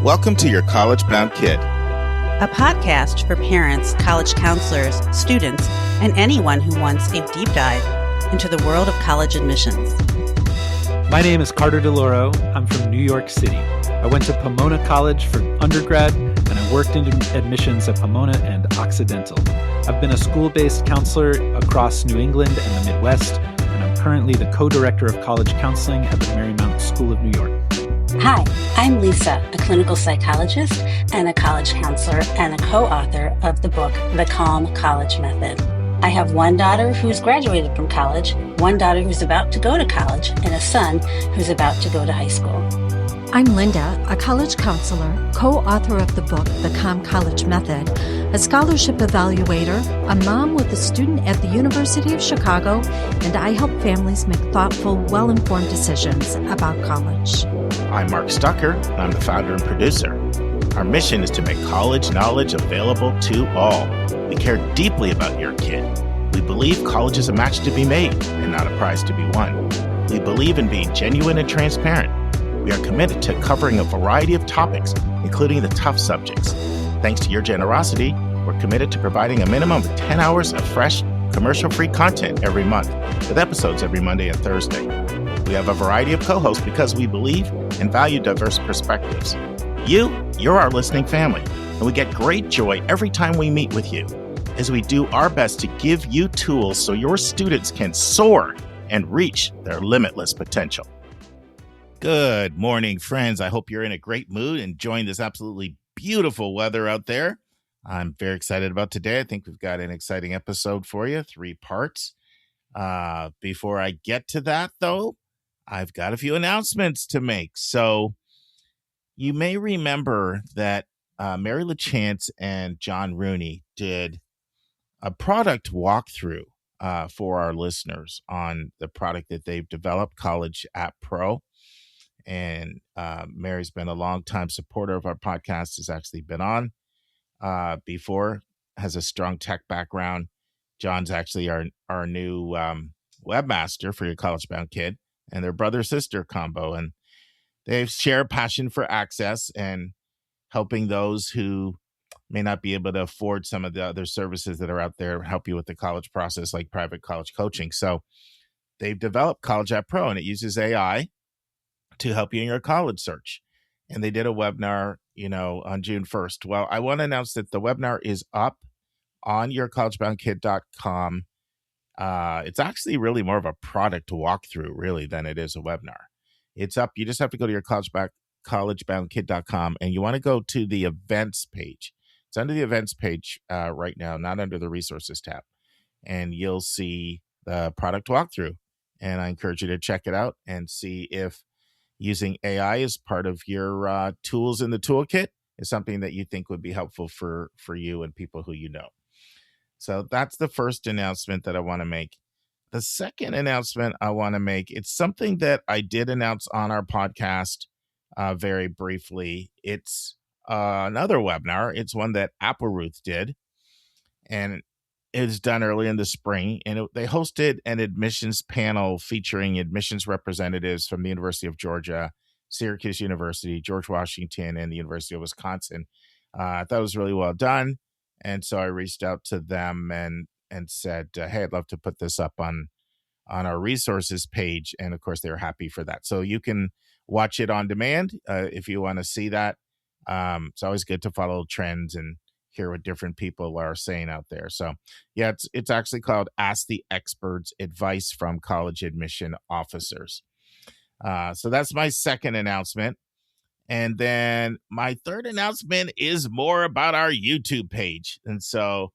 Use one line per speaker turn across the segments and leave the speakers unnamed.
Welcome to Your College Bound Kid,
a podcast for parents, college counselors, students, and anyone who wants a deep dive into the world of college admissions.
My name is Carter Delloro. I'm from New York City. I went to Pomona College for undergrad, and I worked in admissions at Pomona and Occidental. I've been a school-based counselor across New England and the Midwest, and I'm currently the co-director of college counseling at the Marymount School of New York.
Hi, I'm Lisa, a clinical psychologist and a college counselor and a co-author of the book, The Calm College Method. I have one daughter who's graduated from college, one daughter who's about to go to college, and a son who's about to go to high school.
I'm Lynda, a college counselor, co-author of the book, The Calm College Method, a scholarship evaluator, a mom with a student at the University of Chicago, and I help families make thoughtful, well-informed decisions about college.
I'm Mark Stucker, and I'm the founder and producer. Our mission is to make college knowledge available to all. We care deeply about your kid. We believe college is a match to be made and not a prize to be won. We believe in being genuine and transparent. We are committed to covering a variety of topics, including the tough subjects. Thanks to your generosity, we're committed to providing a minimum of 10 hours of fresh, commercial-free content every month, with episodes every Monday and Thursday. We have a variety of co-hosts because we believe and value diverse perspectives. You're our listening family, and we get great joy every time we meet with you, as we do our best to give you tools so your students can soar and reach their limitless potential. Good morning, friends. I hope you're in a great mood, enjoying this absolutely beautiful weather out there. I'm very excited about today. I think we've got an exciting episode for you, 3 parts. Before I get to that, though, I've got a few announcements to make. So you may remember that Mary LaChance and John Rooney did a product walkthrough for our listeners on the product that they've developed, College App Pro. And Mary's been a longtime supporter of our podcast, has actually been on before, has a strong tech background. John's actually our new webmaster for Your College Bound Kid, and their brother-sister combo. And they share a passion for access and helping those who may not be able to afford some of the other services that are out there, help you with the college process, like private college coaching. So they've developed College App Pro, and it uses AI to help you in your college search. And they did a webinar, on June 1st. Well, I want to announce that the webinar is up on yourcollegeboundkid.com. It's actually really more of a product walkthrough, really, than it is a webinar. It's up. You just have to go to your collegeboundkid.com, and you want to go to the events page. It's under the events page right now, not under the resources tab. And you'll see the product walkthrough. And I encourage you to check it out and see if using AI as part of your tools in the toolkit is something that you think would be helpful for you and people who you know. So that's the first announcement that I want to make. The second announcement I want to make, it's something that I did announce on our podcast very briefly. It's another webinar. It's one that Ruff did, and it was done early in the spring. And they hosted an admissions panel featuring admissions representatives from the University of Georgia, Syracuse University, George Washington, and the University of Wisconsin. I thought it was really well done. And so I reached out to them and said, hey, I'd love to put this up on our resources page. And of course, they were happy for that. So you can watch it on demand if you want to see that. It's always good to follow trends and hear what different people are saying out there. So yeah, it's actually called Ask the Experts, Advice from College Admission Officers. So that's my second announcement. And then my third announcement is more about our YouTube page. And so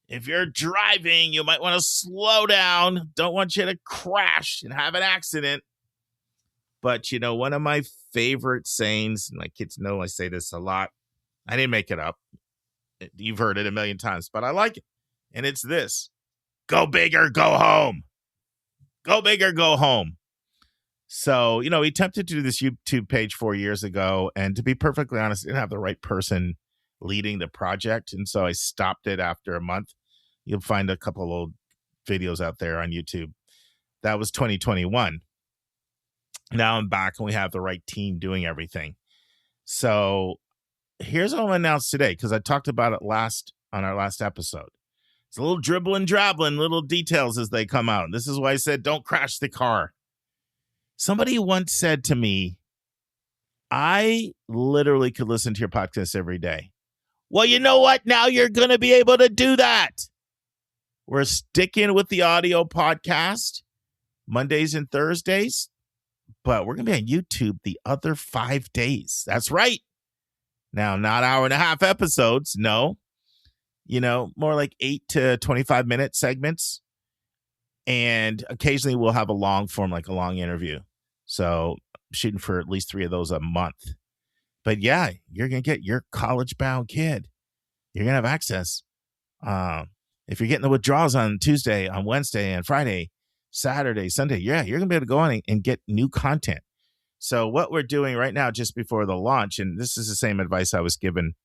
if you're driving, you might want to slow down. Don't want you to crash and have an accident. But, one of my favorite sayings, and my kids know I say this a lot. I didn't make it up. You've heard it a million times, but I like it. And it's this: go big or go home. Go big or go home. So, we attempted to do this YouTube page 4 years ago. And to be perfectly honest, I didn't have the right person leading the project. And so I stopped it after a month. You'll find a couple old videos out there on YouTube. That was 2021. Now I'm back and we have the right team doing everything. So here's what I'm going to announce today, because I talked about it on our last episode. It's a little dribbling, drabbling, little details as they come out. This is why I said don't crash the car. Somebody once said to me, I literally could listen to your podcast every day. Well, you know what? Now you're going to be able to do that. We're sticking with the audio podcast Mondays and Thursdays, but we're going to be on YouTube the other 5 days. That's right. Now, not hour and a half episodes. No, more like 8 to 25 minute segments. And occasionally we'll have a long form, like a long interview. So shooting for at least 3 of those a month. But yeah, you're going to get your college-bound kid. You're going to have access. If you're getting the withdrawals on Tuesday, on Wednesday, and Friday, Saturday, Sunday, yeah, you're going to be able to go on and get new content. So what we're doing right now, just before the launch, and this is the same advice I was given,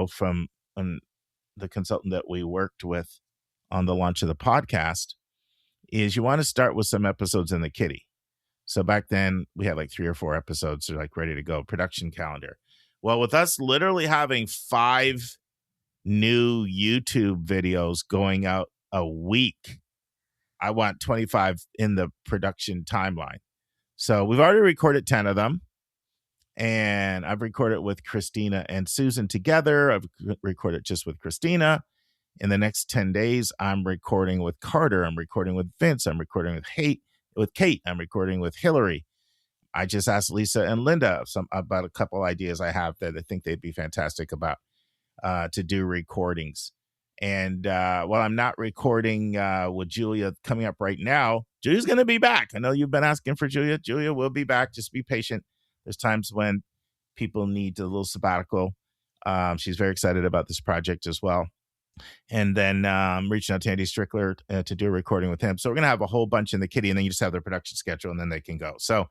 from the consultant that we worked with on the launch of the podcast, is you want to start with some episodes in the kitty. So back then we had like 3 or 4 episodes that are like ready to go, production calendar. Well, with us literally having 5 new YouTube videos going out a week, I want 25 in the production timeline. So we've already recorded 10 of them, and I've recorded with Christina and Susan together. I've recorded just with Christina. In the next 10 days, I'm recording with Carter. I'm recording with Vince. I'm recording with Kate. I'm recording with Hillary. I just asked Lisa and Lynda about a couple ideas I have that I think they'd be fantastic about to do recordings. And while I'm not recording with Julia coming up right now, Julia's going to be back. I know you've been asking for Julia. Julia will be back. Just be patient. There's times when people need a little sabbatical. She's very excited about this project as well. And then I'm reaching out to Andy Strickler to do a recording with him. So we're going to have a whole bunch in the kitty, and then you just have their production schedule, and then they can go. So,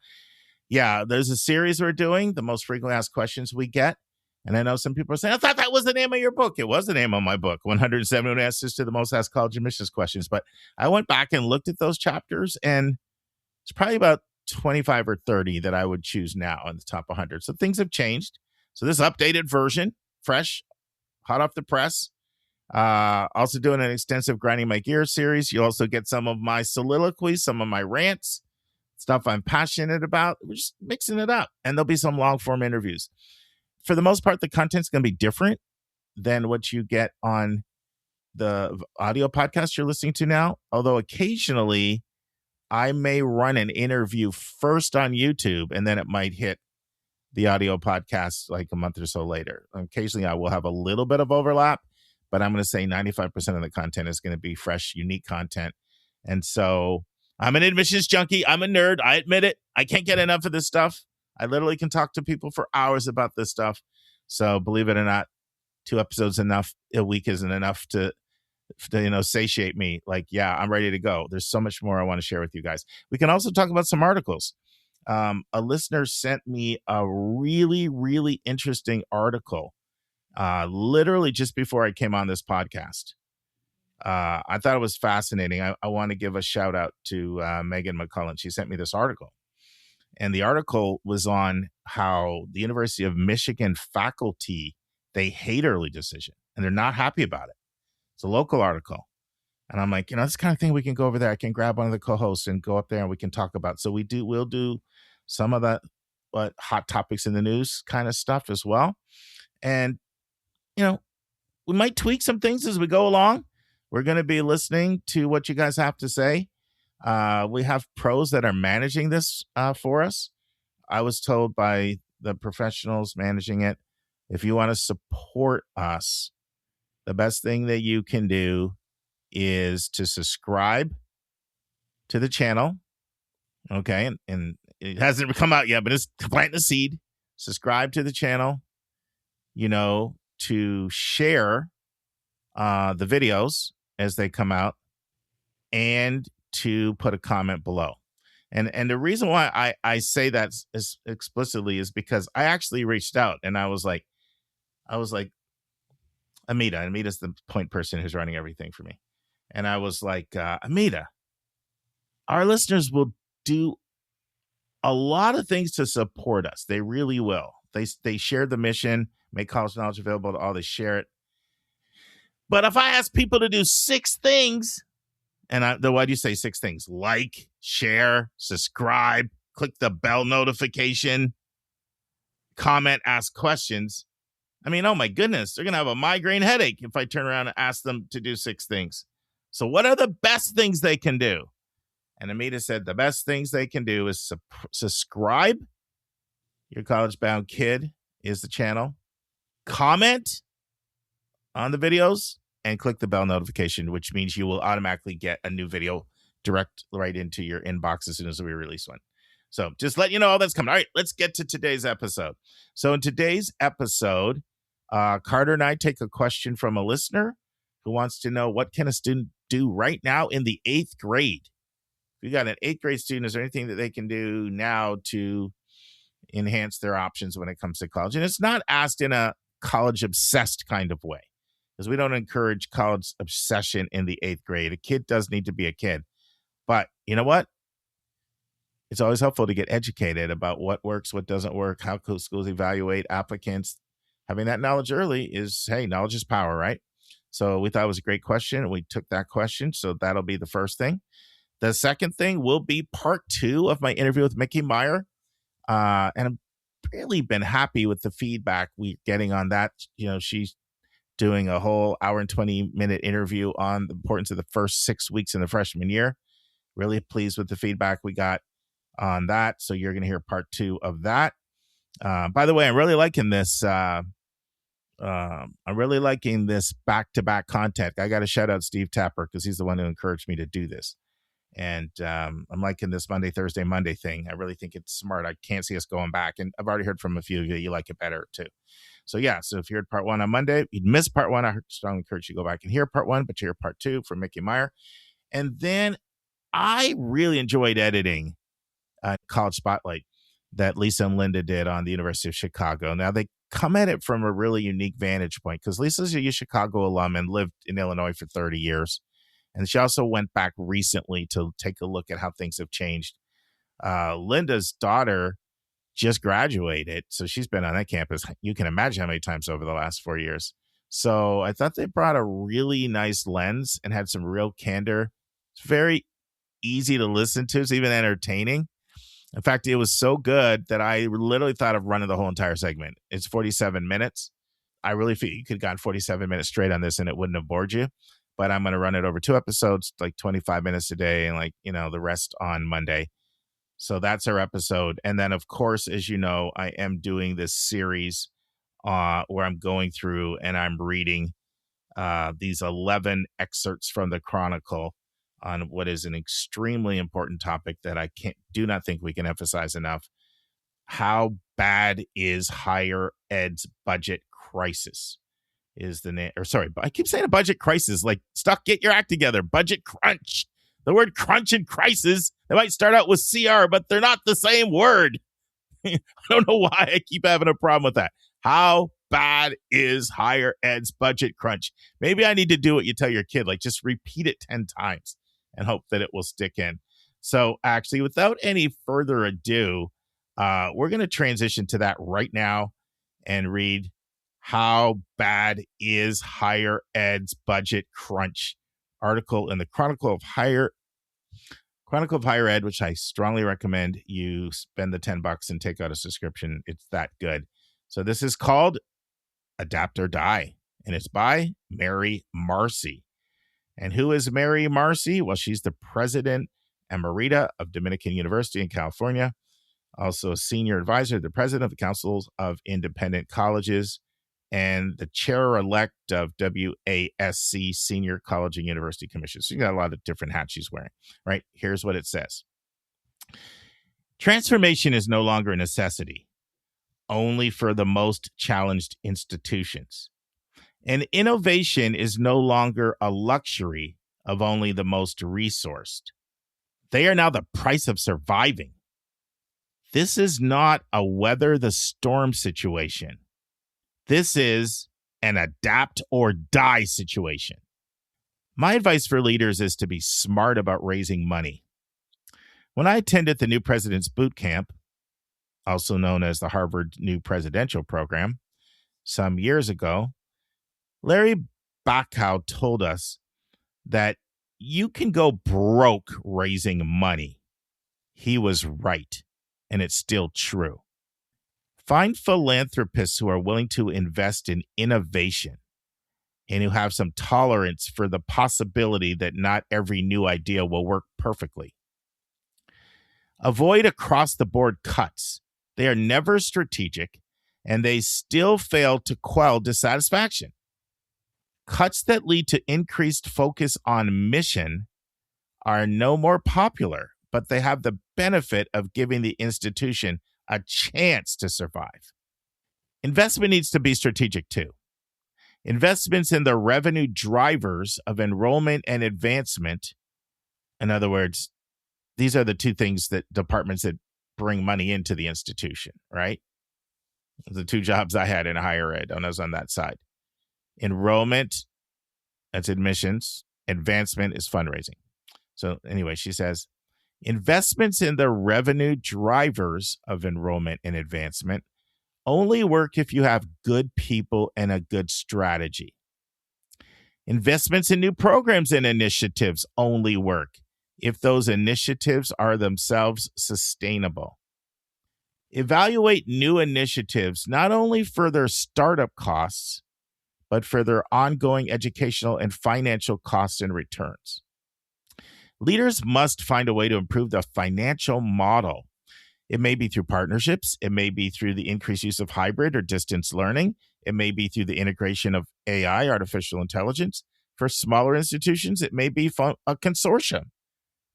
yeah, there's a series we're doing, the most frequently asked questions we get. And I know some people are saying, I thought that was the name of your book. It was the name of my book, 171 Answers to the Most Asked College Admissions Questions. But I went back and looked at those chapters, and it's probably about 25 or 30 that I would choose now in the top 100. So things have changed. So this updated version, fresh, hot off the press. Also doing an extensive Grinding My Gears series. You'll also get some of my soliloquies, some of my rants, stuff I'm passionate about. We're just mixing it up. And there'll be some long form interviews. For the most part, the content's going to be different than what you get on the audio podcast you're listening to now. Although occasionally I may run an interview first on YouTube, and then it might hit the audio podcast like a month or so later. Occasionally I will have a little bit of overlap, but I'm going to say 95% of the content is going to be fresh, unique content. And so I'm an admissions junkie. I'm a nerd. I admit it. I can't get enough of this stuff. I literally can talk to people for hours about this stuff. So believe it or not, 2 episodes a week isn't enough to satiate me. Like, yeah, I'm ready to go. There's so much more I want to share with you guys. We can also talk about some articles. A listener sent me a really, really interesting article literally just before I came on this podcast. I thought it was fascinating. I want to give a shout out to Megan McCullen. She sent me this article. And the article was on how the University of Michigan faculty, they hate early decision and they're not happy about it. It's a local article. And I'm like, this kind of thing we can go over there. I can grab one of the co-hosts and go up there and we can talk about. So we'll do some of that, hot topics in the news kind of stuff as well. And, we might tweak some things as we go along. We're going to be listening to what you guys have to say. We have pros that are managing this for us. I was told by the professionals managing it, if you want to support us, the best thing that you can do is to subscribe to the channel. Okay. And it hasn't come out yet, but it's planting the seed. Subscribe to the channel, to share the videos as they come out, and to put a comment below. And the reason why I say that explicitly is because I actually reached out and I was like, Amita's the point person who's running everything for me. And I was like, Amita, our listeners will do a lot of things to support us. They really will. They share the mission, make college knowledge available to all. They share it. But if I ask people to do 6 things, and why do you say 6 things? Like, share, subscribe, click the bell notification, comment, ask questions. I mean, oh my goodness, they're going to have a migraine headache if I turn around and ask them to do 6 things. So what are the best things they can do? And Amita said the best things they can do is subscribe. Your college-bound kid is the channel. Comment on the videos and click the bell notification, which means you will automatically get a new video direct right into your inbox as soon as we release one. So just let you know all that's coming. All right, let's get to today's episode. So in today's episode, Carter and I take a question from a listener who wants to know, what can a student do right now in the 8th grade? If you got an 8th grade student, is there anything that they can do now to enhance their options when it comes to college? And it's not asked in a college obsessed kind of way, because we don't encourage college obsession in the 8th grade. A kid does need to be a kid. But you know what? It's always helpful to get educated about what works, what doesn't work, how schools evaluate applicants. Having that knowledge early is, hey, knowledge is power, right? So we thought it was a great question, and we took that question. So that'll be the first thing. The second thing will be part 2 of my interview with Micki Meyer. And I've really been happy with the feedback we're getting on that. You know, she's doing a whole hour and 20-minute interview on the importance of the first 6 weeks in the freshman year. Really pleased with the feedback we got on that. So you're going to hear part 2 of that. By the way, I'm really liking this. I'm really liking this back-to-back content. I got to shout out Steve Tapper because he's the one who encouraged me to do this. And I'm liking this Monday, Thursday, Monday thing. I really think it's smart. I can't see us going back. And I've already heard from a few of you. You like it better too. So yeah, so if you heard part 1 on Monday, you'd miss part 1. I strongly encourage you to go back and hear part 1, but you hear part 2 from Micki Meyer. And then I really enjoyed editing College Spotlight that Lisa and Lynda did on the University of Chicago. Now they come at it from a really unique vantage point because Lisa's a Chicago alum and lived in Illinois for 30 years. And she also went back recently to take a look at how things have changed. Lynda's daughter just graduated, so she's been on that campus. You can imagine how many times over the last 4 years. So I thought they brought a really nice lens and had some real candor. It's very easy to listen to. It's even entertaining. In fact, it was so good that I literally thought of running the whole entire segment. It's 47 minutes. I really feel you could have gone 47 minutes straight on this and it wouldn't have bored you. But I'm going to run it over 2 episodes, like 25 minutes a day, and the rest on Monday. So that's our episode. And then, of course, as you know, I am doing this series where I'm going through and I'm reading these 11 excerpts from the Chronicle on what is an extremely important topic that I do not think we can emphasize enough. How bad is higher ed's budget crisis? Is the name, or sorry, I keep saying a budget crisis, like get your act together, budget crunch. The word crunch and crisis, they might start out with CR, but they're not the same word. I don't know why I keep having a problem with that. How bad is higher ed's budget crunch? Maybe I need to do what you tell your kid, like just repeat it 10 times and hope that it will stick in. So actually, without any further ado, we're going to transition to that right now and read How Bad is Higher Ed's Budget Crunch article in the Chronicle of Higher Ed, which I strongly recommend you spend the $10 and take out a subscription. It's that good. So this is called Adapt or Die, and it's by Mary Marcy. And who is Mary Marcy? Well, she's the president emerita of Dominican University in California, also a senior advisor to the president of the Councils of Independent Colleges, and the chair-elect of WASC, Senior College and University Commission. So you got a lot of different hats she's wearing, right? Here's what it says. Transformation is no longer a necessity, only for the most challenged institutions. And innovation is no longer a luxury of only the most resourced. They are now the price of surviving. This is not a weather the storm situation. This is an adapt or die situation. My advice for leaders is to be smart about raising money. When I attended the New President's Boot Camp, also known as the Harvard New Presidential Program, some years ago, Larry Bacow told us that you can go broke raising money. He was right, and it's still true. Find philanthropists who are willing to invest in innovation and who have some tolerance for the possibility that not every new idea will work perfectly. Avoid across-the-board cuts. They are never strategic, and they still fail to quell dissatisfaction. Cuts that lead to increased focus on mission are no more popular, but they have the benefit of giving the institution a chance to survive. Investment needs to be strategic too. Investments in the revenue drivers of enrollment and advancement, in other words, these are the two things that departments that bring money into the institution, right? The two jobs I had in higher ed when I was on that side. Enrollment, that's admissions. Advancement is fundraising. So anyway, she says, investments in the revenue drivers of enrollment and advancement only work if you have good people and a good strategy. Investments in new programs and initiatives only work if those initiatives are themselves sustainable. Evaluate new initiatives not only for their startup costs, but for their ongoing educational and financial costs and returns. Leaders must find a way to improve the financial model. It may be through partnerships. It may be through the increased use of hybrid or distance learning. It may be through the integration of AI, artificial intelligence. For smaller institutions, it may be a consortium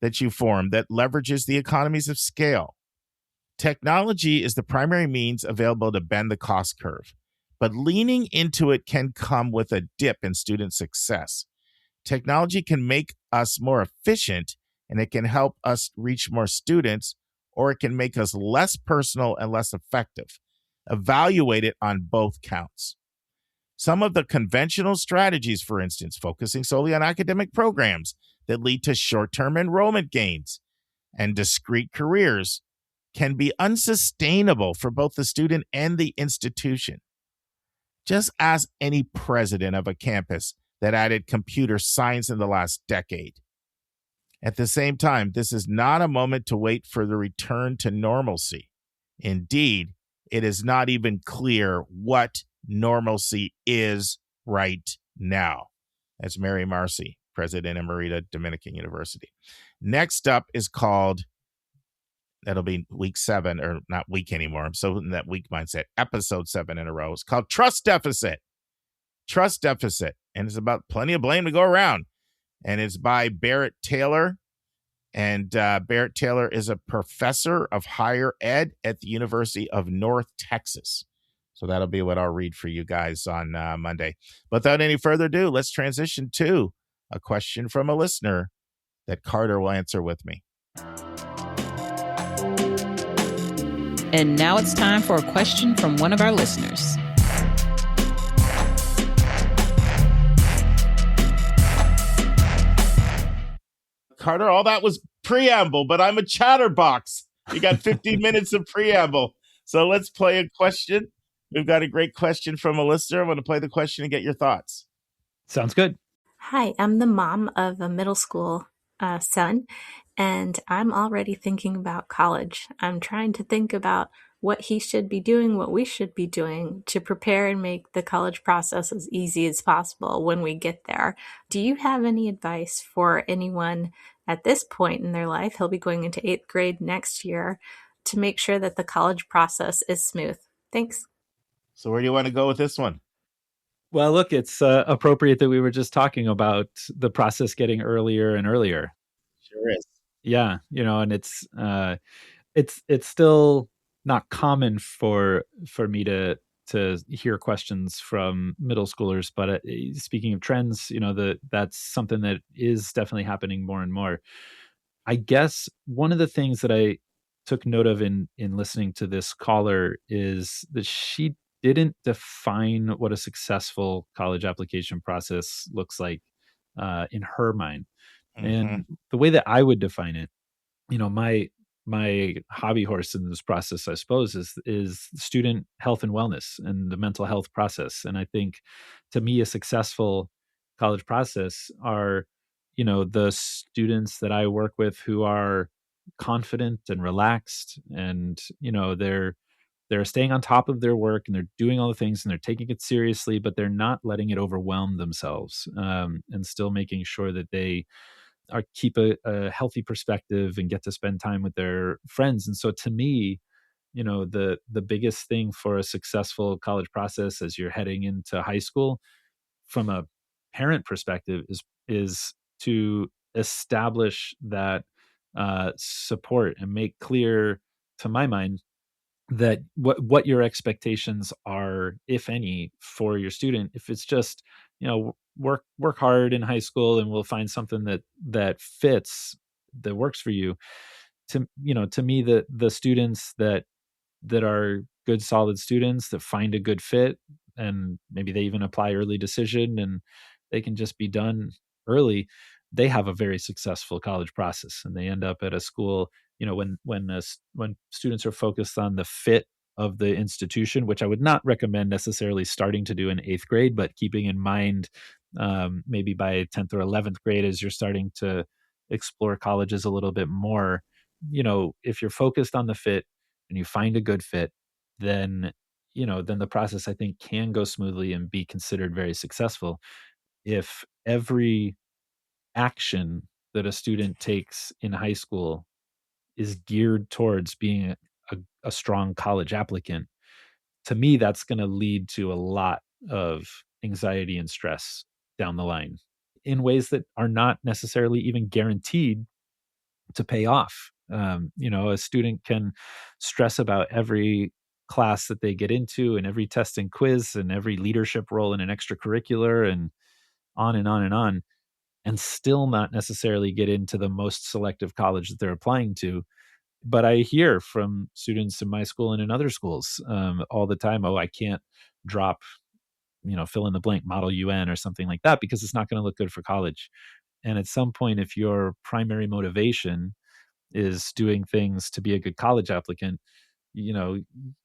that you form that leverages the economies of scale. Technology is the primary means available to bend the cost curve, but leaning into it can come with a dip in student success. Technology can make us more efficient, and it can help us reach more students, or it can make us less personal and less effective. Evaluate it on both counts. Some of the conventional strategies, for instance, focusing solely on academic programs that lead to short-term enrollment gains and discrete careers, can be unsustainable for both the student and the institution. Just ask any president of a campus that added computer science in the last decade. At the same time, this is not a moment to wait for the return to normalcy. Indeed, it is not even clear what normalcy is right now. That's Mary Marcy, President Emerita, Dominican University. Next up is called, that'll be week 7, or not week anymore. I'm so in that week mindset. Episode 7 in a row. It's called Trust Deficit. Trust Deficit. And it's about plenty of blame to go around. And it's by Barrett Taylor. And Barrett Taylor is a professor of higher ed at the University of North Texas. So that'll be what I'll read for you guys on Monday. But without any further ado, let's transition to a question from a listener that Carter will answer with me.
And now it's time for a question from one of our listeners.
Carter, all that was preamble, but I'm a chatterbox. You got 15 minutes of preamble. So let's play a question. We've got a great question from a listener. I'm going to play the question and get your thoughts.
Sounds good.
Hi, I'm the mom of a middle school son, and I'm already thinking about college. I'm trying to think about what he should be doing, what we should be doing to prepare and make the college process as easy as possible when we get there. Do you have any advice for anyone at this point in their life? He'll be going into 8th grade next year, to make sure that the college process is smooth. Thanks.
So where do you want to go with this one?
Well, look, it's appropriate that we were just talking about the process getting earlier and earlier.
Sure is.
Yeah, and it's still not common for me to hear questions from middle schoolers, but speaking of trends, that's something that is definitely happening more and more. I guess one of the things that I took note of in listening to this caller is that she didn't define what a successful college application process looks like in her mind. Mm-hmm. And the way that I would define it my hobby horse in this process, I suppose, is student health and wellness and the mental health process. And I think, to me, a successful college process are, the students that I work with who are confident and relaxed, and they're staying on top of their work, and they're doing all the things, and they're taking it seriously, but they're not letting it overwhelm themselves, and still making sure that they are keep a healthy perspective and get to spend time with their friends. And so, to me, the biggest thing for a successful college process as you're heading into high school, from a parent perspective, is to establish that support and make clear, to my mind, that what your expectations are, if any, for your student. If it's just, work hard in high school and we'll find something that fits, that works for you. To me, the students that are good, solid students that find a good fit, and maybe they even apply early decision and they can just be done early, they have a very successful college process, and they end up at a school. When students are focused on the fit of the institution, which I would not recommend necessarily starting to do in 8th grade, but keeping in mind, maybe by 10th or 11th grade, as you're starting to explore colleges a little bit more, if you're focused on the fit and you find a good fit, then then the process, I think, can go smoothly and be considered very successful. If every action that a student takes in high school is geared towards being a strong college applicant, to me, that's going to lead to a lot of anxiety and stress down the line in ways that are not necessarily even guaranteed to pay off. A student can stress about every class that they get into, and every test and quiz, and every leadership role in an extracurricular, and on and on and on, and still not necessarily get into the most selective college that they're applying to. But I hear from students in my school and in other schools, all the time, oh, I can't drop, fill in the blank, model UN or something like that, because it's not going to look good for college. And at some point, if your primary motivation is doing things to be a good college applicant, you know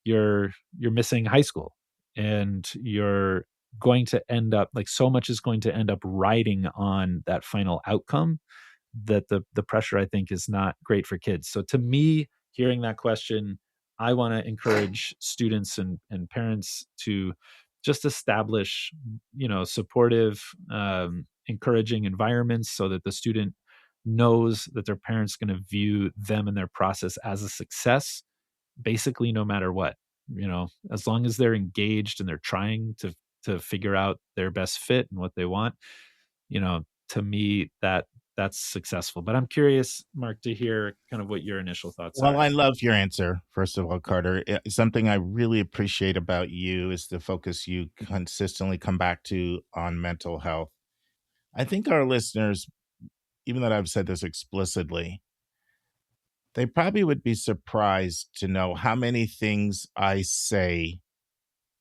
you're missing high school, and you're going to end up, like, so much is going to end up riding on that final outcome, that the pressure, I think, is not great for kids. So, to me, hearing that question, I want to encourage students and parents to just establish, supportive, encouraging environments, so that the student knows that their parents going to view them and their process as a success, basically no matter what. As long as they're engaged and they're trying to figure out their best fit and what they want, to me, that's successful. But I'm curious, Mark, to hear kind of what your initial thoughts
Well,
are.
I love your answer, first of all, Carter. Something I really appreciate about you is the focus you consistently come back to on mental health. I think our listeners, even though I've said this explicitly, they probably would be surprised to know how many things I say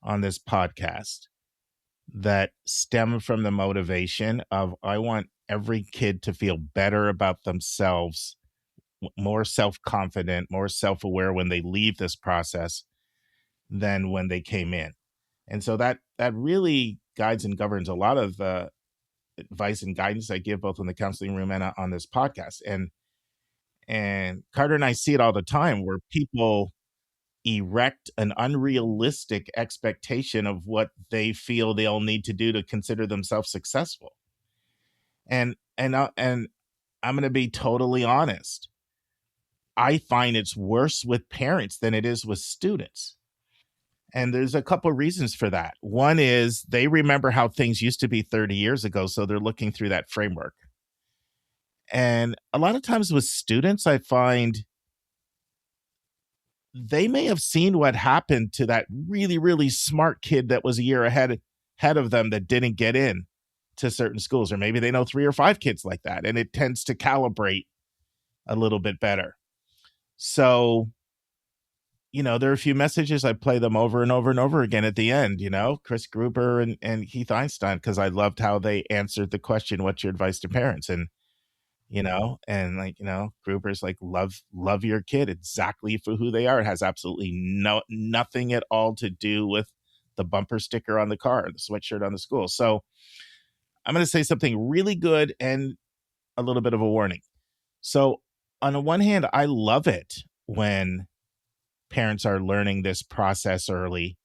on this podcast that stem from the motivation of, I want every kid to feel better about themselves, more self-confident, more self-aware when they leave this process than when they came in. And so that really guides and governs a lot of the advice and guidance I give, both in the counseling room and on this podcast. And Carter and I see it all the time, where people erect an unrealistic expectation of what they feel they'll need to do to consider themselves successful. And I'm going to be totally honest. I find it's worse with parents than it is with students. And there's a couple of reasons for that. One is they remember how things used to be 30 years ago, so they're looking through that framework. And a lot of times with students, I find they may have seen what happened to that really, really smart kid that was a year ahead of them that didn't get in to certain schools, or maybe they know 3 or 5 kids like that, and it tends to calibrate a little bit better. So, there are a few messages, I play them over and over and over again at the end, Chris Gruber and Keith Einstein, because I loved how they answered the question, what's your advice to parents? And and like, Gruber's like, love your kid exactly for who they are. It has absolutely nothing at all to do with the bumper sticker on the car, the sweatshirt on the school. So I'm going to say something really good and a little bit of a warning. So on the one hand, I love it when parents are learning this process early.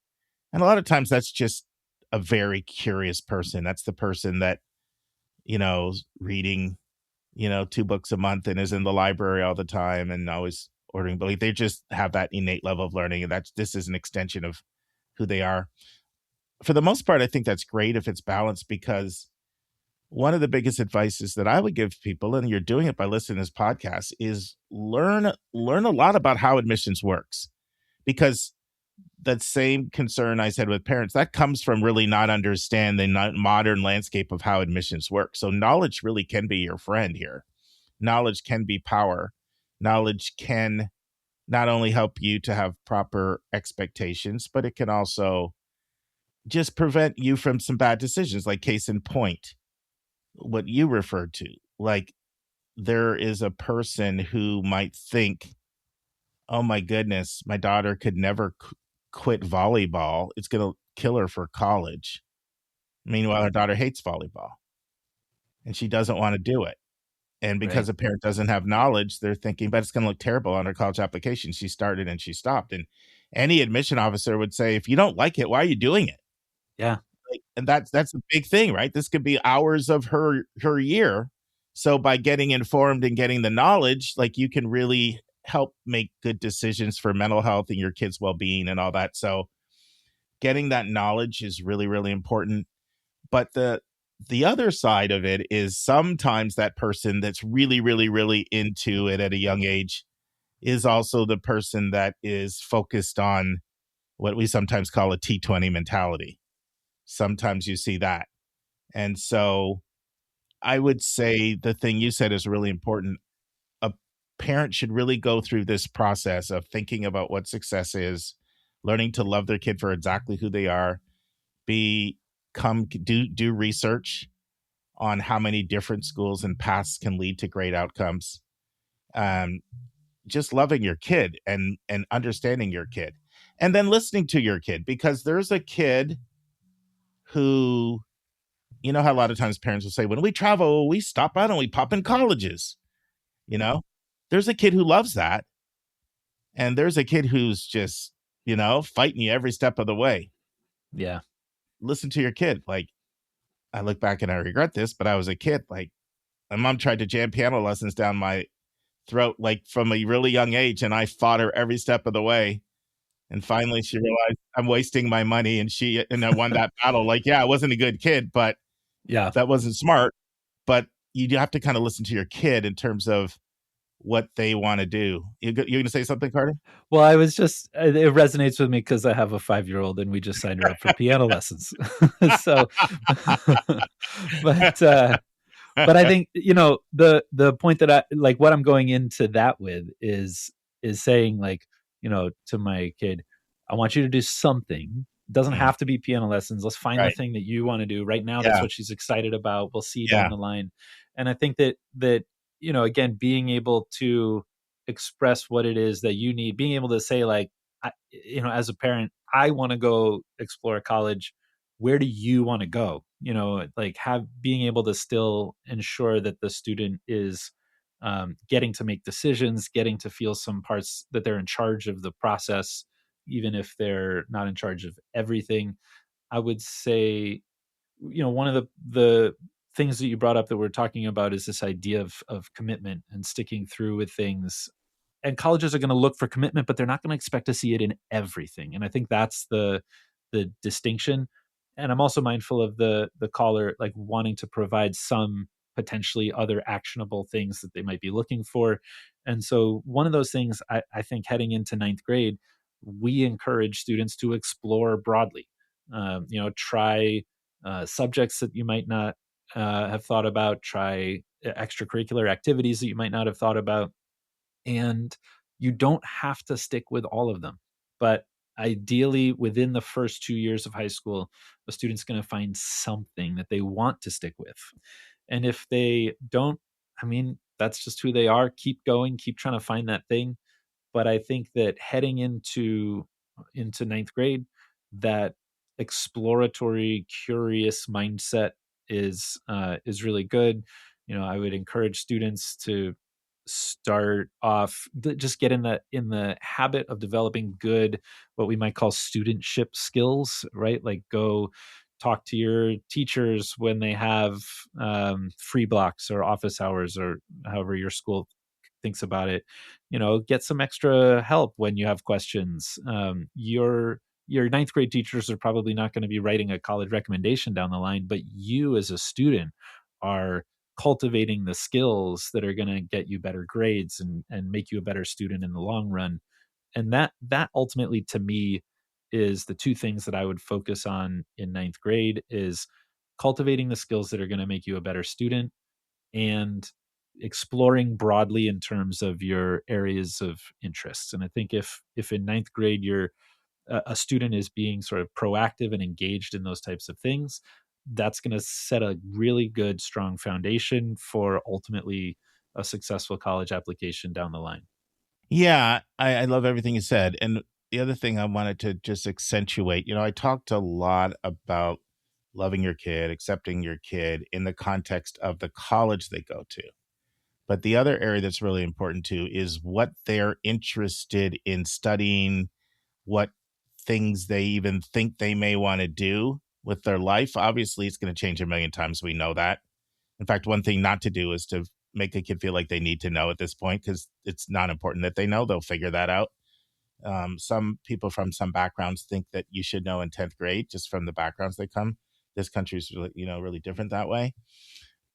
And a lot of times that's just a very curious person. That's the person that, is reading, 2 books a month and is in the library all the time and always ordering. But they just have that innate level of learning. And this is an extension of who they are. For the most part, I think that's great if it's balanced, because one of the biggest advices that I would give people, and you're doing it by listening to this podcast, is learn a lot about how admissions works. Because that same concern I said with parents, that comes from really not understanding the modern landscape of how admissions work. So knowledge really can be your friend here. Knowledge can be power. Knowledge can not only help you to have proper expectations, but it can also just prevent you from some bad decisions. Like, case in point, what you referred to, like, there is a person who might think, oh my goodness, my daughter could never quit volleyball. It's going to kill her for college. Meanwhile, her daughter hates volleyball and she doesn't want to do it. And because a parent doesn't have knowledge, they're thinking, but it's going to look terrible on her college application. She started and she stopped. And any admission officer would say, if you don't like it, why are you doing it?
Yeah.
And that's a big thing, right? This could be hours of her year. So by getting informed and getting the knowledge, like, you can really help make good decisions for mental health and your kids' well-being and all that. So getting that knowledge is really, really important. But the other side of it is sometimes that person that's really, really, really into it at a young age is also the person that is focused on what we sometimes call a T20 mentality. Sometimes you see that. And so I would say the thing you said is really important. A parent should really go through this process of thinking about what success is, learning to love their kid for exactly who they are, do research on how many different schools and paths can lead to great outcomes. Just loving your kid and understanding your kid, and then listening to your kid, because there's a kid who, how a lot of times parents will say, when we travel, we stop out and we pop in colleges. There's a kid who loves that. And there's a kid who's just, fighting you every step of the way.
Yeah.
Listen to your kid. Like, I look back and I regret this, but I was a kid. Like, my mom tried to jam piano lessons down my throat, like, from a really young age. And I fought her every step of the way. And finally she realized I'm wasting my money, and I won that battle. Like, yeah, I wasn't a good kid, but that wasn't smart. But you have to kind of listen to your kid in terms of what they want to do. You're going to say something, Carter?
Well, I was just, it resonates with me because I have a 5-year-old and we just signed her up for piano lessons. So, but I think, the point that I like, what I'm going into that with is saying, like, to my kid, I want you to do something. It doesn't have to be piano lessons. Let's find the thing that you want to do right now. That's what she's excited about. We'll see down the line. And I think that, again, being able to express what it is that you need, being able to say, like, as a parent, I want to go explore college. Where do you want to go? Like, being able to still ensure that the student is getting to make decisions, getting to feel some parts that they're in charge of the process, even if they're not in charge of everything. I would say, one of the things that you brought up that we're talking about is this idea of commitment and sticking through with things. And colleges are going to look for commitment, but they're not going to expect to see it in everything. And I think that's the distinction. And I'm also mindful of the caller, like, wanting to provide some potentially other actionable things that they might be looking for. And so one of those things, I think, heading into 9th grade, we encourage students to explore broadly. Try subjects that you might not have thought about, try extracurricular activities that you might not have thought about. And you don't have to stick with all of them. But ideally, within the first 2 years of high school, a student's going to find something that they want to stick with. And if they don't, I mean, that's just who they are. Keep going, keep trying to find that thing. But I think that heading into ninth grade, that exploratory, curious mindset is really good. I would encourage students to start off, just get in the habit of developing good, what we might call studentship skills, right? Like, go talk to your teachers when they have free blocks or office hours, or however your school thinks about it. Get some extra help when you have questions. Your ninth grade teachers are probably not going to be writing a college recommendation down the line, but you as a student are cultivating the skills that are going to get you better grades and make you a better student in the long run. And that ultimately, to me, is the two things that I would focus on in ninth grade: is cultivating the skills that are going to make you a better student, and exploring broadly in terms of your areas of interest. And I think if in ninth grade you're a student is being sort of proactive and engaged in those types of things, that's going to set a really good, strong foundation for ultimately a successful college application down the line.
Yeah, I love everything you said. And the other thing I wanted to just accentuate, I talked a lot about loving your kid, accepting your kid in the context of the college they go to. But the other area that's really important too is what they're interested in studying, what things they even think they may want to do with their life. Obviously, it's going to change a million times. We know that. In fact, one thing not to do is to make a kid feel like they need to know at this point, because it's not important that they know. They'll figure that out. Some people from some backgrounds think that you should know in 10th grade, just from the backgrounds they come. This country is really, really different that way.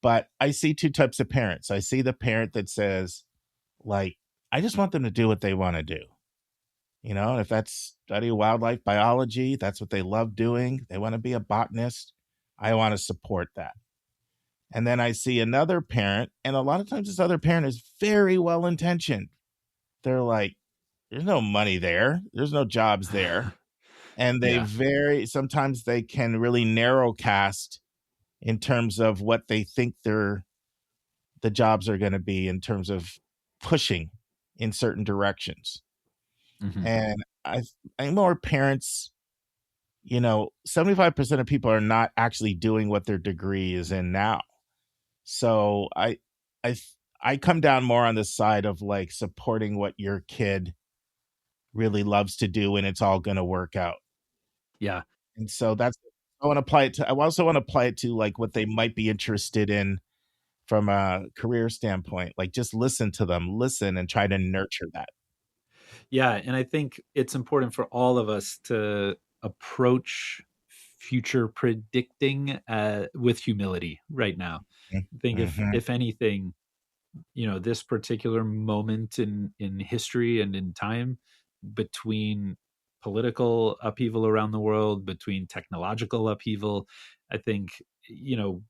But I see two types of parents. I see the parent that says, like, I just want them to do what they want to do. And if that's study wildlife biology, that's what they love doing. They want to be a botanist. I want to support that. And then I see another parent, and a lot of times this other parent is very well intentioned. They're like, there's no money there. There's no jobs there. And sometimes they can really narrow cast in terms of what they think the jobs are going to be, in terms of pushing in certain directions.
Mm-hmm.
And I more parents, 75% of people are not actually doing what their degree is in now. So I come down more on the side of like supporting what your kid really loves to do, and it's all going to work out.
Yeah.
And so I also want to apply it to like what they might be interested in from a career standpoint. Like, just listen to them, and try to nurture that.
Yeah. And I think it's important for all of us to approach future predicting with humility right now. I think if anything, this particular moment in history and in time, between political upheaval around the world, between technological upheaval, I think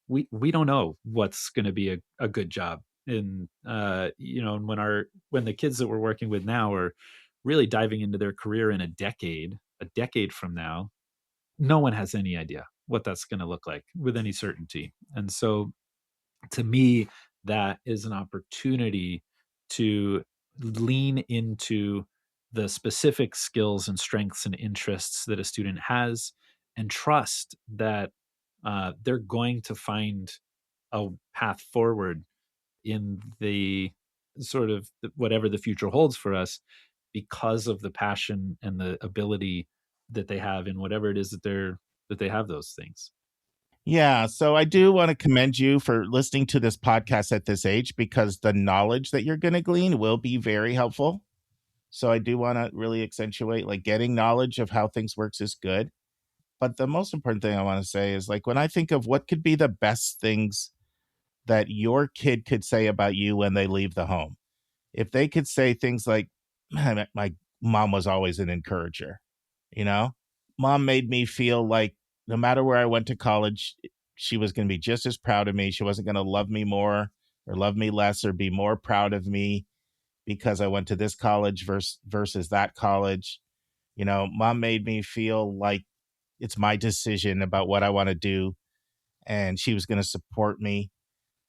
we don't know what's going to be a good job. And and when the kids that we're working with now are really diving into their career in a decade from now, no one has any idea what that's going to look like with any certainty. And so, to me, that is an opportunity to lean into the specific skills and strengths and interests that a student has, and trust that they're going to find a path forward in the sort of whatever the future holds for us, because of the passion and the ability that they have in whatever it is that they have those things.
Yeah, so I do want to commend you for listening to this podcast at this age, because the knowledge that you're going to glean will be very helpful. So I do want to really accentuate, like, getting knowledge of how things works is good. But the most important thing I want to say is, like, when I think of what could be the best things that your kid could say about you when they leave the home, if they could say things like, "Man, my mom was always an encourager, you know? Mom made me feel like no matter where I went to college, she was going to be just as proud of me. She wasn't going to love me more or love me less, or be more proud of me because I went to this college versus that college. Mom made me feel like it's my decision about what I want to do, and she was going to support me."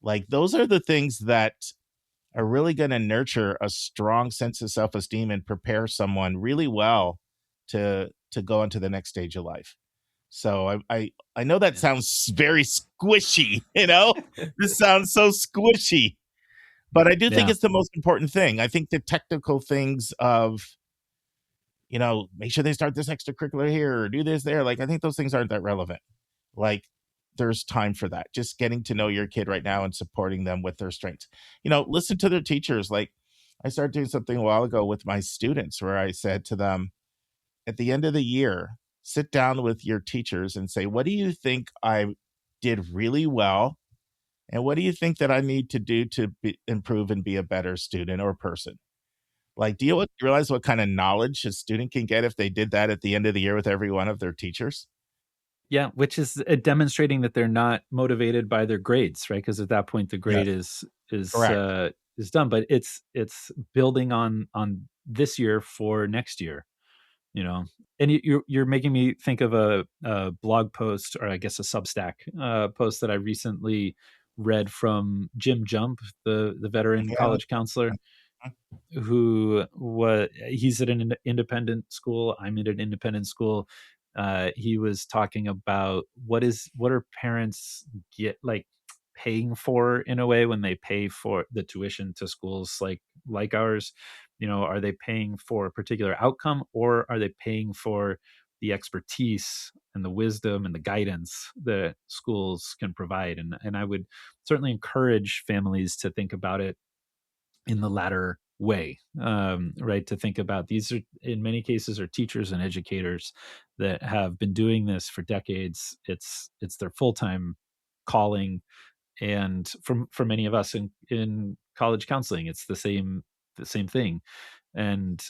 Like, those are the things that are really going to nurture a strong sense of self-esteem and prepare someone really well to go into the next stage of life. So I know that sounds very squishy, this sounds so squishy, but I do think it's the most important thing. I think the technical things of, make sure they start this extracurricular here or do this there. Like, I think those things aren't that relevant. Like, there's time for that. Just getting to know your kid right now and supporting them with their strengths. Listen to their teachers. Like, I started doing something a while ago with my students where I said to them, at the end of the year, sit down with your teachers and say, what do you think I did really well? And what do you think that I need to do to improve and be a better student or person? Like, do you realize what kind of knowledge a student can get if they did that at the end of the year with every one of their teachers?
Yeah, which is demonstrating that they're not motivated by their grades, right? Because at that point, the grade is done. But it's building on this year for next year, And you're making me think of a blog post, or I guess a Substack post that I recently read from Jim Jump, the veteran college counselor, he's at an independent school. I'm at an independent school. He was talking about what are parents paying for in a way when they pay for the tuition to schools like ours. Are they paying for a particular outcome, or are they paying for the expertise and the wisdom and the guidance that schools can provide? And I would certainly encourage families to think about it in the latter way, right? To think about these are, in many cases, are teachers and educators that have been doing this for decades. It's their full-time calling, and for many of us in college counseling, it's the same thing. And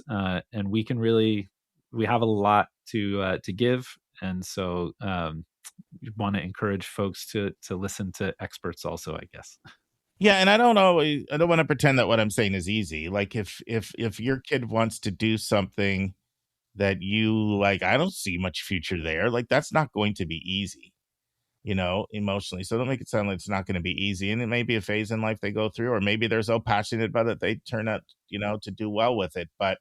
we can we have a lot to give, and so want to encourage folks to listen to experts also, I guess.
Yeah, and I don't want to pretend that what I'm saying is easy. Like, if your kid wants to do something that you like, I don't see much future there. Like, that's not going to be easy, emotionally. So don't make it sound like it's not going to be easy. And it may be a phase in life they go through, or maybe they're so passionate about it they turn out, to do well with it. But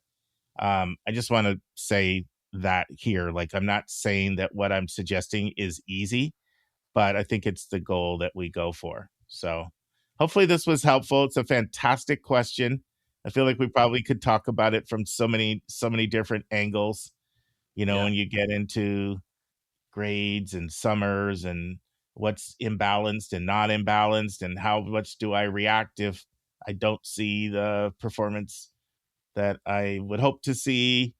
I just want to say that here, like, I'm not saying that what I'm suggesting is easy, but I think it's the goal that we go for. So hopefully this was helpful. It's a fantastic question. I feel like we probably could talk about it from so many different angles, when you get into grades and summers and what's imbalanced and not imbalanced, and how much do I react if I don't see the performance that I would hope to see,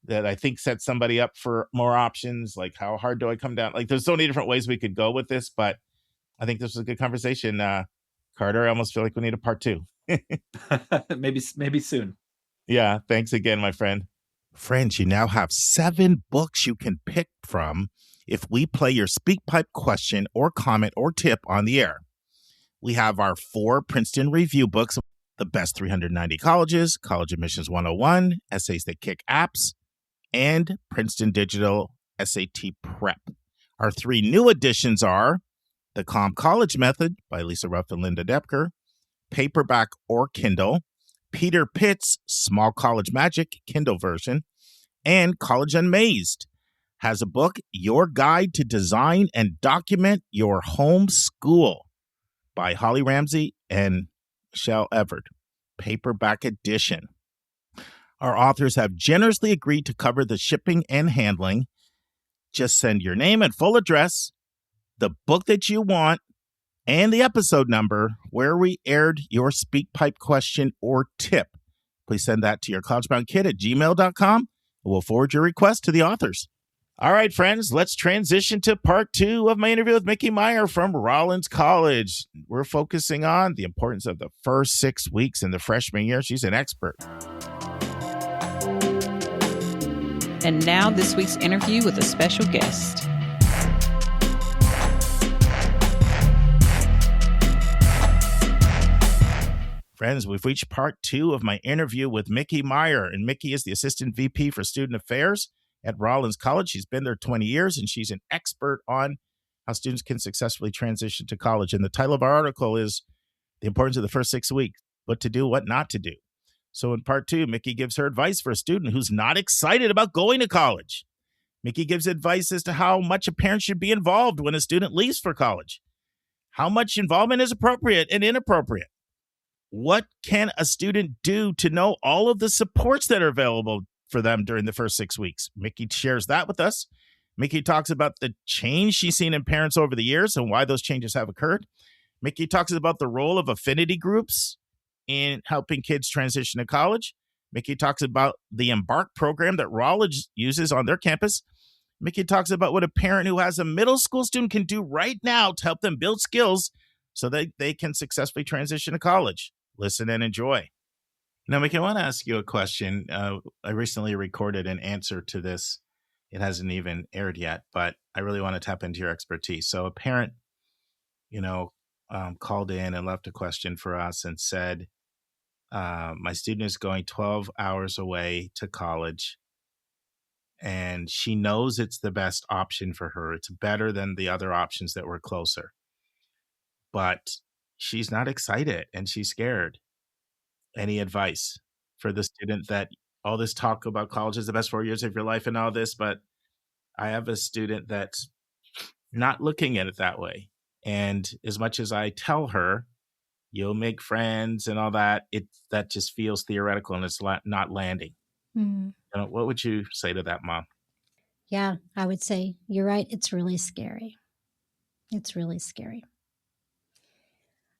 that I think sets somebody up for more options. Like, how hard do I come down? Like, there's so many different ways we could go with this, but I think this was a good conversation. Carter, I almost feel like we need a part 2.
maybe soon.
Yeah. Thanks again, my friend. Friends, you now have 7 books you can pick from if we play your SpeakPipe question or comment or tip on the air. We have our 4 Princeton review books, The Best 390 Colleges, College Admissions 101, Essays That Kick Apps, and Princeton Digital SAT Prep. Our 3 new editions are The Calm College Method by Lisa Rouff and Lynda Doepker, paperback or Kindle, Peter Pitt's Small College Magic Kindle version, and College Unmazed has a book, Your Guide to Design and Document Your Home School by Holly Ramsey and Michelle Everett, paperback edition. Our authors have generously agreed to cover the shipping and handling. Just send your name and full address, the book that you want, and the episode number where we aired your SpeakPipe question or tip. Please send that to your collegeboundkid@gmail.com, and we'll forward your request to the authors. All right, friends, let's transition to part 2 of my interview with Micki Meyer from Rollins College. We're focusing on the importance of the first 6 weeks in the freshman year. She's an expert.
And now this week's interview with a special guest.
Friends, we've reached part 2 of my interview with Micki Meyer, and Micki is the Assistant VP for Student Affairs at Rollins College. She's been there 20 years, and she's an expert on how students can successfully transition to college. And the title of our article is The Importance of the First 6 Weeks. what to do, what not to do. So in part 2, Micki gives her advice for a student who's not excited about going to college. Micki gives advice as to how much a parent should be involved when a student leaves for college. How much involvement is appropriate and inappropriate? What can a student do to know all of the supports that are available for them during the first 6 weeks? Micki shares that with us. Micki talks about the change she's seen in parents over the years and why those changes have occurred. Micki talks about the role of affinity groups in helping kids transition to college. Micki talks about the Embark program that Rollins uses on their campus. Micki talks about what a parent who has a middle school student can do right now to help them build skills so that they can successfully transition to college. Listen and enjoy. Now, Micki, I want to ask you a question. I recently recorded an answer to this. It hasn't even aired yet, but I really want to tap into your expertise. So a parent, called in and left a question for us and said, my student is going 12 hours away to college, and she knows it's the best option for her. It's better than the other options that were closer. But she's not excited and she's scared. Any advice for the student that all this talk about college is the best 4 years of your life and all this, but I have a student that's not looking at it that way. And as much as I tell her, you'll make friends and all that, that just feels theoretical and it's not landing. What would you say to that, Mom?
Yeah, I would say you're right. It's really scary. It's really scary.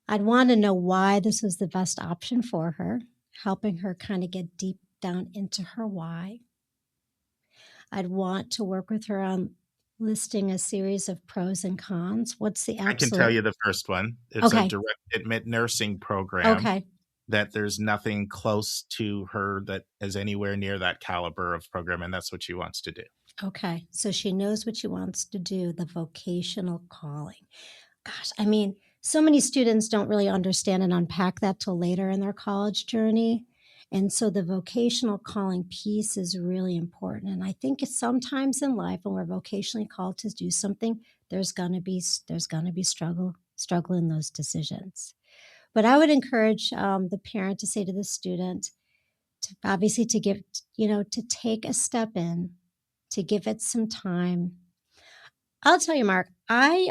I'd want to know why this was the best option for her, helping her kind of get deep down into her why. I'd want to work with her on listing a series of pros and cons. What's the absolute?
I can tell you the first one. It's a direct admit nursing program. That there's nothing close to her that is anywhere near that caliber of program, and that's what she wants to do.
Okay, so she knows what she wants to do, the vocational calling. Gosh, I mean, so many students don't really understand and unpack that till later in their college journey. And so the vocational calling piece is really important. And I think it's sometimes in life when we're vocationally called to do something, there's gonna be struggle in those decisions. But I would encourage the parent to say to the student, to take a step in, to give it some time. I'll tell you, Mark, I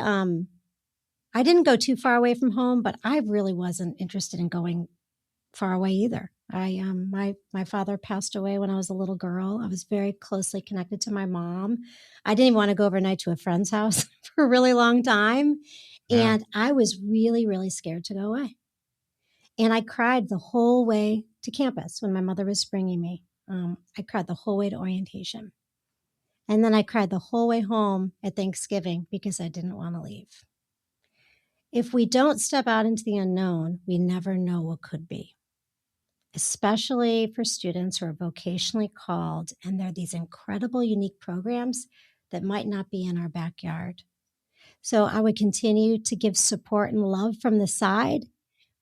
didn't go too far away from home, but I really wasn't interested in going far away either. My father passed away when I was a little girl. I was very closely connected to my mom. I didn't even want to go overnight to a friend's house for a really long time. Yeah. And I was really, really scared to go away. And I cried the whole way to campus when my mother was bringing me. I cried the whole way to orientation. And then I cried the whole way home at Thanksgiving because I didn't want to leave. If we don't step out into the unknown, we never know what could be, especially for students who are vocationally called, and there are these incredible, unique programs that might not be in our backyard. So I would continue to give support and love from the side,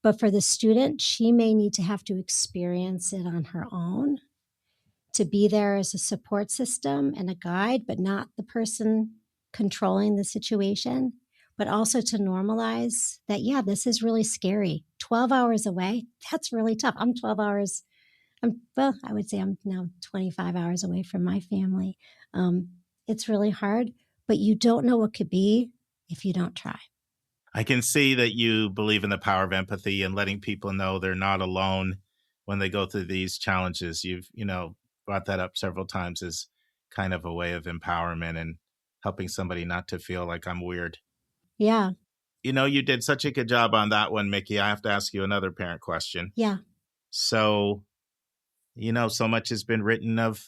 but for the student, she may need to have to experience it on her own, to be there as a support system and a guide, but not the person controlling the situation, but also to normalize that, yeah, this is really scary. 12 hours away, that's really tough. I'm 12 hours, I would say I'm now 25 hours away from my family. It's really hard, but you don't know what could be if you don't try.
I can see that you believe in the power of empathy and letting people know they're not alone when they go through these challenges. You've, brought that up several times as kind of a way of empowerment and helping somebody not to feel like I'm weird.
Yeah.
You did such a good job on that one, Micki. I have to ask you another parent question.
Yeah.
So, so much has been written of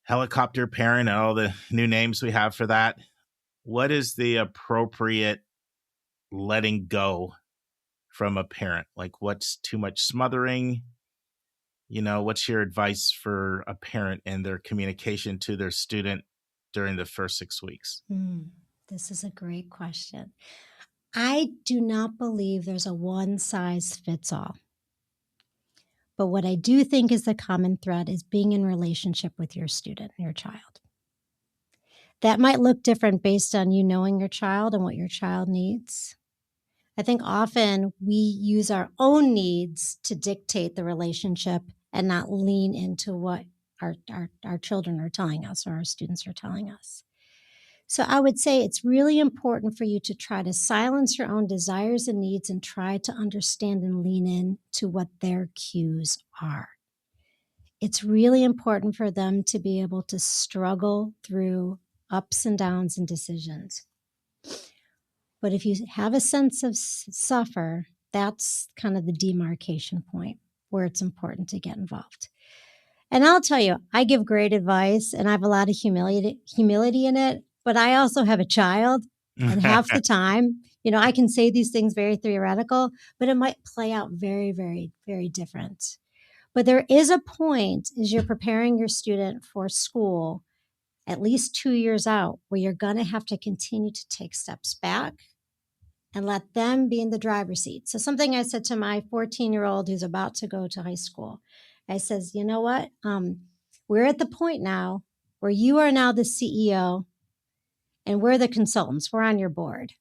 helicopter parent and all the new names we have for that. What is the appropriate letting go from a parent? Like, what's too much smothering? What's your advice for a parent and their communication to their student during the first 6 weeks?
This is a great question. I do not believe there's a one size fits all. But what I do think is the common thread is being in relationship with your student, your child. That might look different based on you knowing your child and what your child needs.
I think often we use our own needs to dictate the relationship and not lean into what our children are telling us or our students are telling us. So I would say it's really important for you to try to silence your own desires and needs and try to understand and lean in to what their cues are. It's really important for them to be able to struggle through ups and downs and decisions. But if you have a sense of suffer, that's kind of the demarcation point where it's important to get involved. And I'll tell you, I give great advice and I have a lot of humility in it, but I also have a child. And half the time, I can say these things very theoretical, but it might play out very, very, very different. But there is a point as you're preparing your student for school, at least 2 years out, where you're going to have to continue to take steps back and let them be in the driver's seat. So something I said to my 14-year-old who's about to go to high school, I says, you know what? We're at the point now where you are now the CEO and we're the consultants. We're on your board.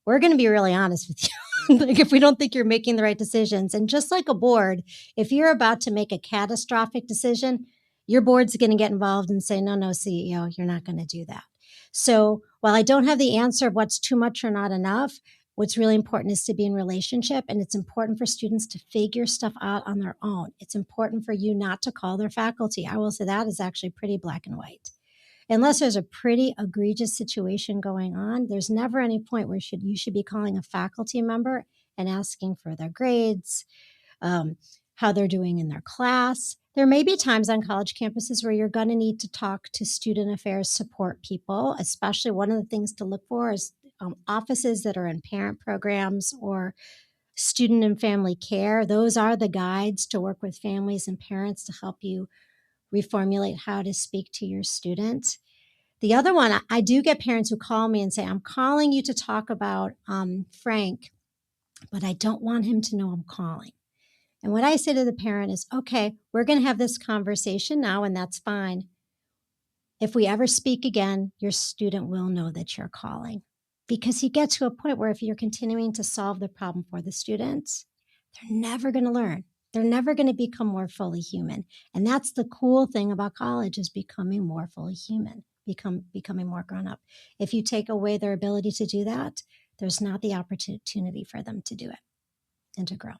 We're going to be really honest with you. Like if we don't think you're making the right decisions. And just like a board, if you're about to make a catastrophic decision, your board's going to get involved and say, no, CEO, you're not going to do that. So while I don't have the answer of what's too much or not enough, what's really important is to be in relationship, and it's important for students to figure stuff out on their own. It's important for you not to call their faculty. I will say that is actually pretty black and white. Unless there's a pretty egregious situation going on, there's never any point where you should be calling a faculty member and asking for their grades, how they're doing in their class. There may be times on college campuses where you're going to need to talk to student affairs support people, especially one of the things to look for is offices that are in parent programs or student and family care. Those are the guides to work with families and parents to help you reformulate how to speak to your student. The other one, I do get parents who call me and say, I'm calling you to talk about Frank, but I don't want him to know I'm calling. And what I say to the parent is, okay, we're going to have this conversation now, and that's fine. If we ever speak again, your student will know that you're calling. Because you get to a point where if you're continuing to solve the problem for the students, they're never going to learn. They're never going to become more fully human. And that's the cool thing about college is becoming more fully human, becoming more grown up. If you take away their ability to do that, there's not the opportunity for them to do it and to grow.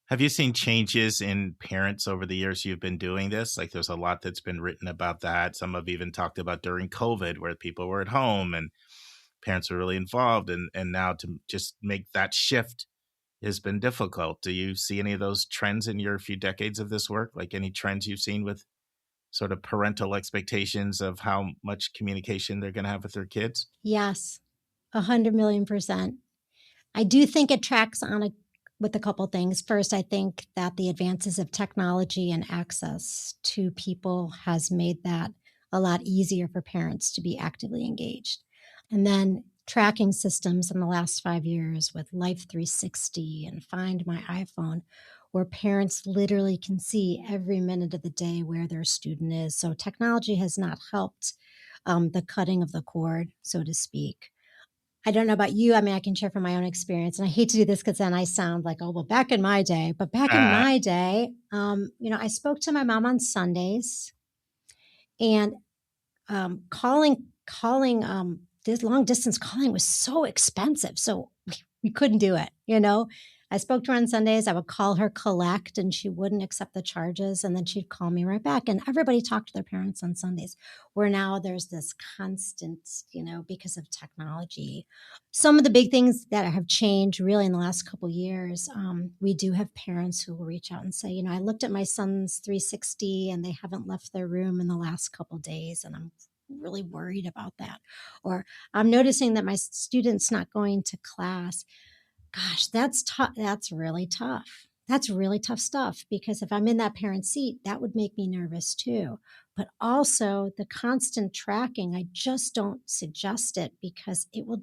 Have you seen changes in parents over the years you've been doing this? Like there's a lot that's been written about that. Some have even talked about during COVID where people were at home and parents were really involved. And now to just make that shift has been difficult. Do you see any of those trends in your few decades of this work? Like any trends you've seen with sort of parental expectations of how much communication they're going to have with their kids?
Yes, 100 million%. I do think it tracks on with a couple things. First, I think that the advances of technology and access to people has made that a lot easier for parents to be actively engaged. And then tracking systems in the last 5 years with Life 360 and Find My iPhone, where parents literally can see every minute of the day where their student is. So technology has not helped the cutting of the cord, so to speak. I don't know about you. I mean, I can share from my own experience, and I hate to do this because then I sound like, oh, well, back in my day. But back in my day, I spoke to my mom on Sundays, and calling this long distance calling was so expensive, so we couldn't do it. I spoke to her on Sundays. I would call her collect, and she wouldn't accept the charges, and then she'd call me right back. And everybody talked to their parents on Sundays, where now there's this constant, because of technology. Some of the big things that have changed really in the last couple of years, we do have parents who will reach out and say, I looked at my son's 360 and they haven't left their room in the last couple of days, and I'm really worried about that. Or I'm noticing that my student's not going to class. Gosh, that's tough. That's really tough. That's really tough stuff, because if I'm in that parent seat, that would make me nervous too. But also the constant tracking, I just don't suggest it because it'll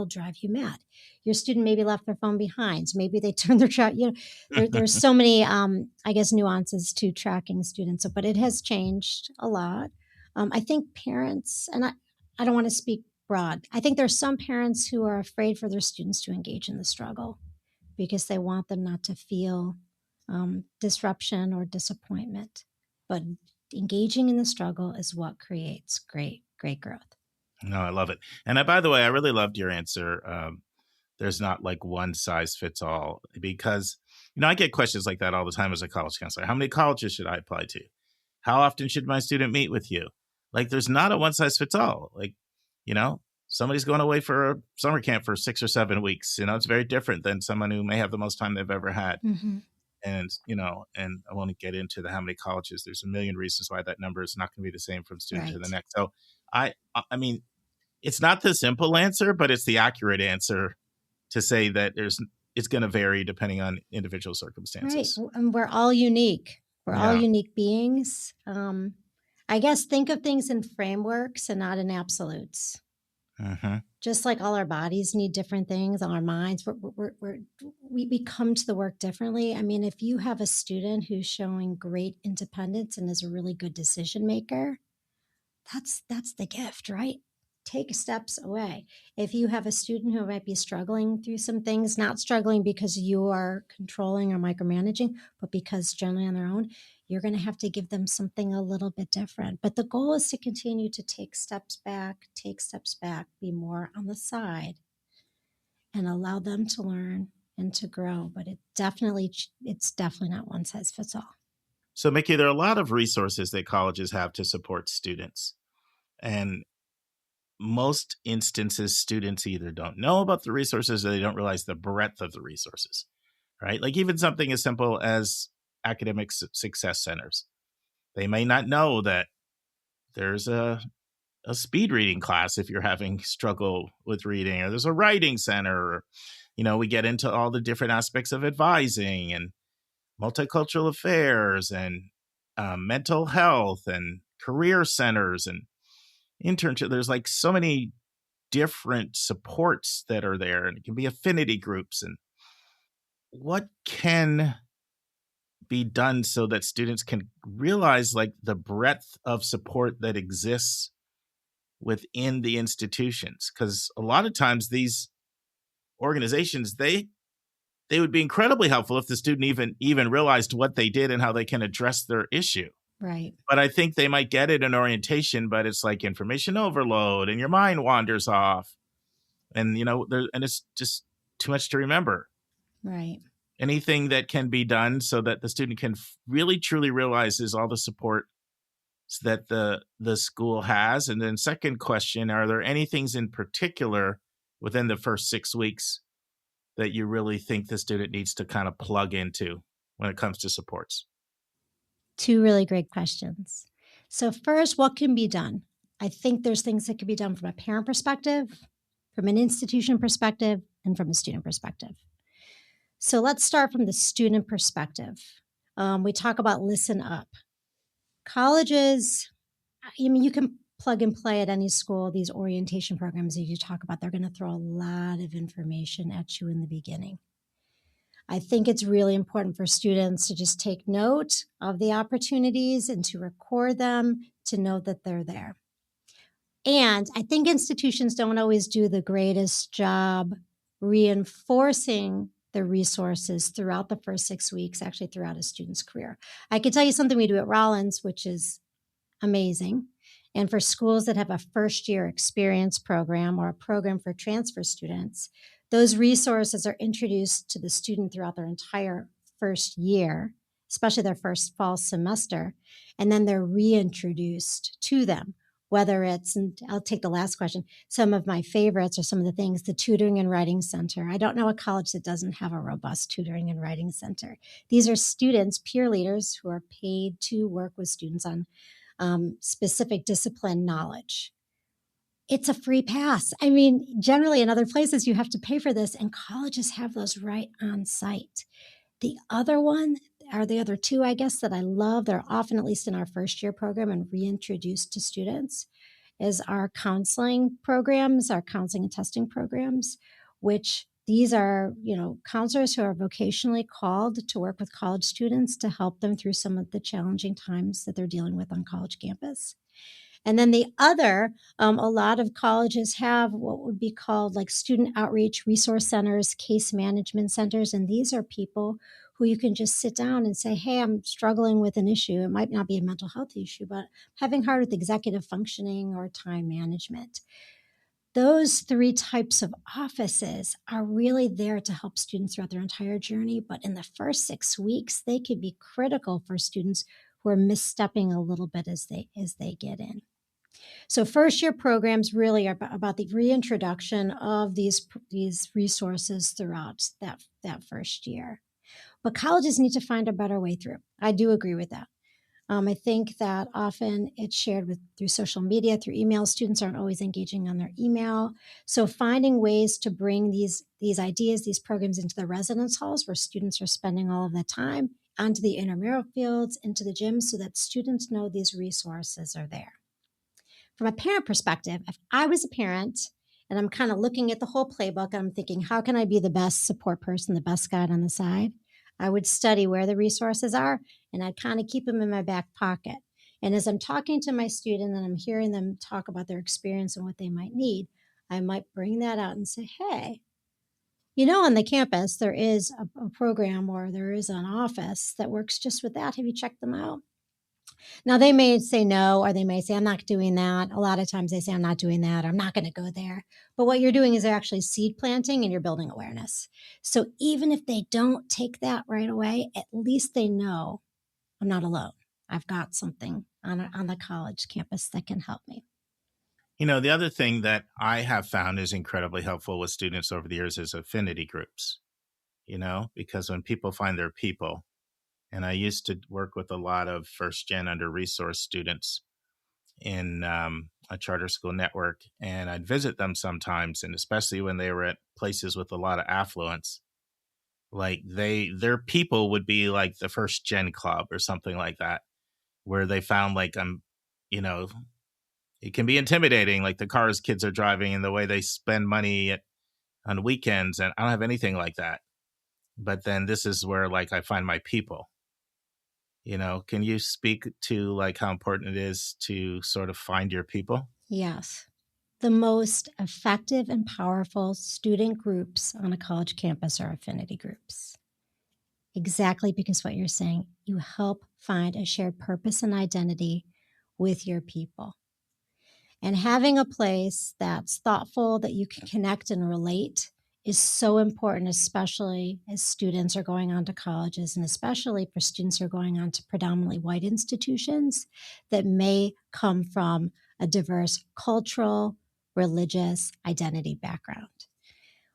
drive you mad. Your student maybe left their phone behind. Maybe they turned their track. There's so many, nuances to tracking students. But it has changed a lot. I think parents, and I don't want to speak broad. I think there's some parents who are afraid for their students to engage in the struggle because they want them not to feel disruption or disappointment. But engaging in the struggle is what creates great growth.
No, I love it. And by the way, I really loved your answer. There's not like one size fits all, because, I get questions like that all the time as a college counselor. How many colleges should I apply to? How often should my student meet with you? Like, there's not a one size fits all. Like, somebody's going away for a summer camp for 6 or 7 weeks. It's very different than someone who may have the most time they've ever had.
Mm-hmm.
And, and I won't get into how many colleges. There's a million reasons why that number is not going to be the same from student to the next. So I mean, it's not the simple answer, but it's the accurate answer to say that it's going to vary depending on individual circumstances.
Right. And we're all unique. We're all unique beings. I guess think of things in frameworks and not in absolutes.
Mm-hmm.
Just like all our bodies need different things, all our minds, we come to the work differently. I mean, if you have a student who's showing great independence and is a really good decision maker, that's the gift, right? Take steps away. If you have a student who might be struggling through some things, not struggling because you are controlling or micromanaging, but because generally on their own, you're going to have to give them something a little bit different. But the goal is to continue to take steps back, be more on the side, and allow them to learn and to grow. But it's definitely not one size fits all.
So, Micki, there are a lot of resources that colleges have to support students. And most instances, students either don't know about the resources or they don't realize the breadth of the resources, right? Like even something as simple as academic success centers. They may not know that there's a speed reading class if you're having struggle with reading, or there's a writing center, or, we get into all the different aspects of advising and multicultural affairs and mental health and career centers and internship. There's like so many different supports that are there, and it can be affinity groups. And what can be done so that students can realize like the breadth of support that exists within the institutions? Because a lot of times these organizations, they would be incredibly helpful if the student even realized what they did and how they can address their issue.
Right.
But I think they might get it in orientation, but it's like information overload and your mind wanders off. And, and it's just too much to remember.
Right.
Anything that can be done so that the student can really, truly realize is all the support that the school has. And then second question, are there any things in particular within the first 6 weeks that you really think the student needs to kind of plug into when it comes to supports?
Two really great questions. So first, what can be done? I think there's things that can be done from a parent perspective, from an institution perspective, and from a student perspective. So let's start from the student perspective. We talk about listen up. Colleges, you can plug and play at any school, these orientation programs that you talk about, they're going to throw a lot of information at you in the beginning. I think it's really important for students to just take note of the opportunities and to record them, to know that they're there. And I think institutions don't always do the greatest job reinforcing the resources throughout the first 6 weeks, actually throughout a student's career. I can tell you something we do at Rollins, which is amazing. And for schools that have a first-year experience program or a program for transfer students, those resources are introduced to the student throughout their entire first year, especially their first fall semester, and then they're reintroduced to them. Whether it's, and I'll take the last question, some of my favorites are some of the things, the Tutoring and Writing Center. I don't know a college that doesn't have a robust Tutoring and Writing Center. These are students, peer leaders, who are paid to work with students on specific discipline knowledge. It's a free pass. I mean, generally in other places you have to pay for this, and colleges have those right on site. The other one, are the other two, I guess, that I love, they're often at least in our first year program and reintroduced to students, is our counseling programs, our counseling and testing programs, which these are, counselors who are vocationally called to work with college students to help them through some of the challenging times that they're dealing with on college campus. And then the other, a lot of colleges have what would be called like student outreach resource centers, case management centers. And these are people who you can just sit down and say, hey, I'm struggling with an issue. It might not be a mental health issue, but having hard with executive functioning or time management. Those three types of offices are really there to help students throughout their entire journey. But in the first 6 weeks, they could be critical for students who are misstepping a little bit as they get in. So first year programs really are about the reintroduction of these resources throughout that first year. But colleges need to find a better way through. I do agree with that. I think that often it's shared through social media, through email. Students aren't always engaging on their email. So finding ways to bring these ideas, these programs into the residence halls where students are spending all of the time, onto the intramural fields, into the gyms, so that students know these resources are there. From a parent perspective, if I was a parent and I'm kind of looking at the whole playbook, I'm thinking, how can I be the best support person, the best guide on the side? I would study where the resources are, and I'd kind of keep them in my back pocket. And as I'm talking to my student and I'm hearing them talk about their experience and what they might need, I might bring that out and say, hey, on the campus, there is a program or there is an office that works just with that. Have you checked them out? Now, they may say no, or they may say, I'm not doing that. A lot of times they say, I'm not doing that. I'm not going to go there. But what you're doing is actually seed planting and you're building awareness. So even if they don't take that right away, at least they know I'm not alone. I've got something on the college campus that can help me.
The other thing that I have found is incredibly helpful with students over the years is affinity groups, because when people find their people, and I used to work with a lot of first-gen under-resourced students in a charter school network, and I'd visit them sometimes, and especially when they were at places with a lot of affluence, like their people would be like the first-gen club or something like that, where they found like, it can be intimidating, like the cars kids are driving and the way they spend money on weekends, and I don't have anything like that. But then this is where like I find my people. Can you speak to like how important it is to sort of find your people?
Yes. The most effective and powerful student groups on a college campus are affinity groups. Exactly, because what you're saying, you help find a shared purpose and identity with your people. And having a place that's thoughtful, that you can connect and relate, is so important, especially as students are going on to colleges, and especially for students who are going on to predominantly white institutions that may come from a diverse cultural, religious identity background.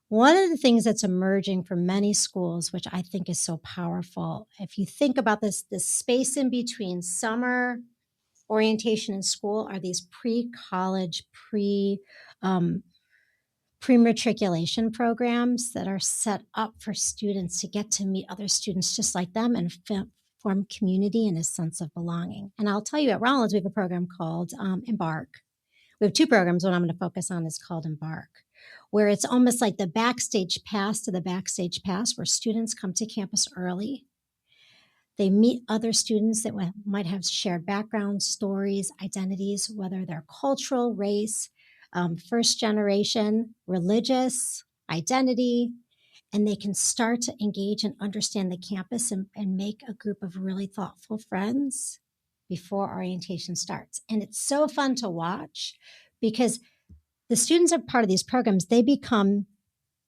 One of the things that's emerging from many schools, which I think is so powerful, if you think about this space in between summer orientation in school, are these pre-college, pre-matriculation programs that are set up for students to get to meet other students just like them and form community and a sense of belonging. And I'll tell you, at Rollins, we have a program called Embark. We have two programs. One I'm going to focus on is called Embark, where it's almost like the backstage pass to the backstage pass, where students come to campus early. They meet other students that might have shared backgrounds, stories, identities, whether they're cultural, race, first generation, religious, identity, and they can start to engage and understand the campus and make a group of really thoughtful friends before orientation starts. And it's so fun to watch because the students are part of these programs. They become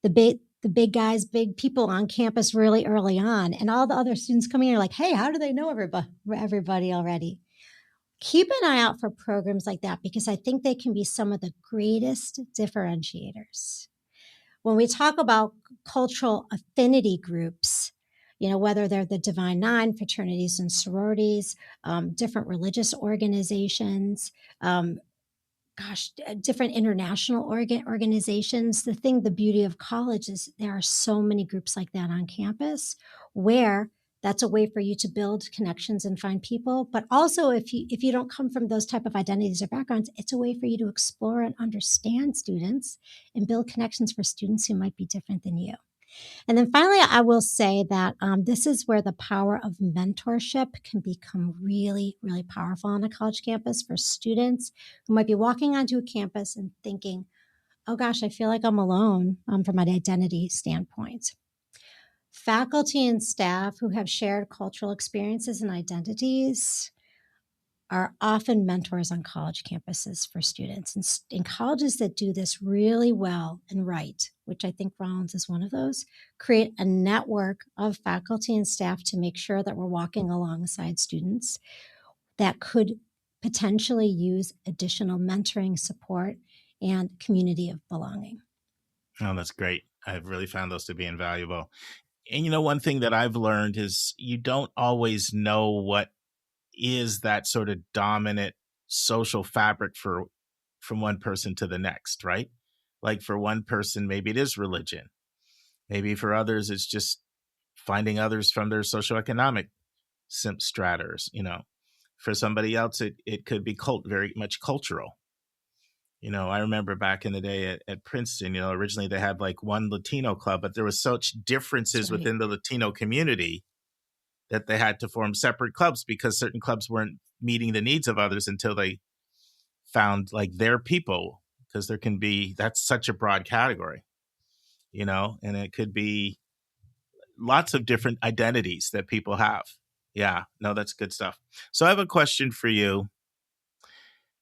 the big guys, big people on campus really early on. And all the other students coming in are like, hey, how do they know everybody already? Keep an eye out for programs like that, because I think they can be some of the greatest differentiators. When we talk about cultural affinity groups, whether they're the Divine Nine, fraternities and sororities, different religious organizations, different international organizations. The beauty of college is there are so many groups like that on campus, where that's a way for you to build connections and find people. But also, if you don't come from those type of identities or backgrounds, it's a way for you to explore and understand students and build connections for students who might be different than you. And then finally, I will say that this is where the power of mentorship can become really, really powerful on a college campus for students who might be walking onto a campus and thinking, oh gosh, I feel like I'm alone from an identity standpoint. Faculty and staff who have shared cultural experiences and identities are often mentors on college campuses for students. And in colleges that do this really well and right, which I think Rollins is one of those, create a network of faculty and staff to make sure that we're walking alongside students that could potentially use additional mentoring support and community of belonging.
Oh, that's great. I've really found those to be invaluable. And one thing that I've learned is you don't always know what is that sort of dominant social fabric from one person to the next, right? Like for one person, maybe it is religion. Maybe for others, it's just finding others from their socioeconomic stratas. For somebody else, it could be very much cultural. I remember back in the day at Princeton, originally they had like one Latino club, but there was such differences within the Latino community that they had to form separate clubs because certain clubs weren't meeting the needs of others until they found like their people, because that's such a broad category, and it could be lots of different identities that people have. Yeah, no, that's good stuff. So I have a question for you.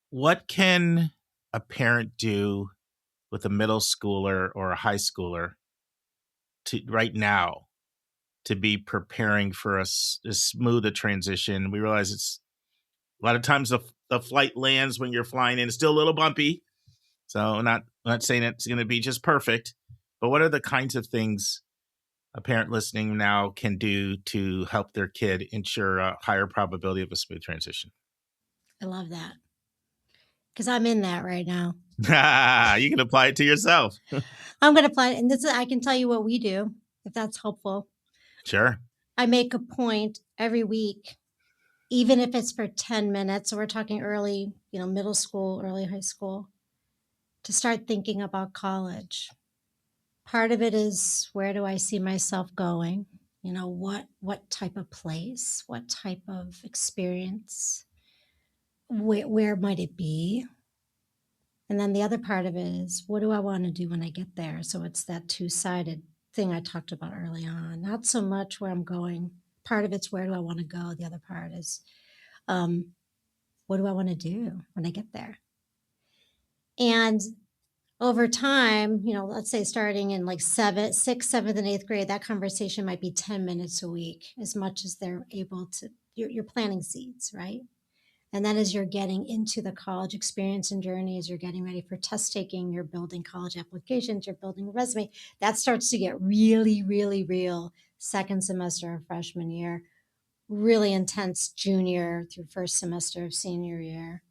What can a parent do with a middle schooler or a high schooler right now to be preparing for as smooth a transition? We realize it's a lot of times the flight lands when you're flying in. It's still a little bumpy. So I'm not saying it's going to be just perfect, but what are the kinds of things a parent listening now can do to help their kid ensure a higher probability of a smooth transition?
I love that, because I'm in that right now.
You can apply it to yourself.
I'm going to apply it. And I can tell you what we do, if that's helpful.
Sure.
I make a point every week, even if it's for 10 minutes. So we're talking early, middle school, early high school, to start thinking about college. Part of it is, where do I see myself going? What type of place, what type of experience, where might it be? And then the other part of it is, what do I want to do when I get there? So it's that two-sided thing I talked about early on. Not so much where I'm going. Part of it's, where do I want to go? The other part is, what do I want to do when I get there? And over time, let's say starting in like 6th, 7th, and 8th grade, that conversation might be 10 minutes a week, as much as they're able to. You're planting seeds, right? And then as you're getting into the college experience and journey, as you're getting ready for test taking, you're building college applications, you're building a resume, that starts to get really, really real second semester of freshman year, really intense junior through first semester of senior year.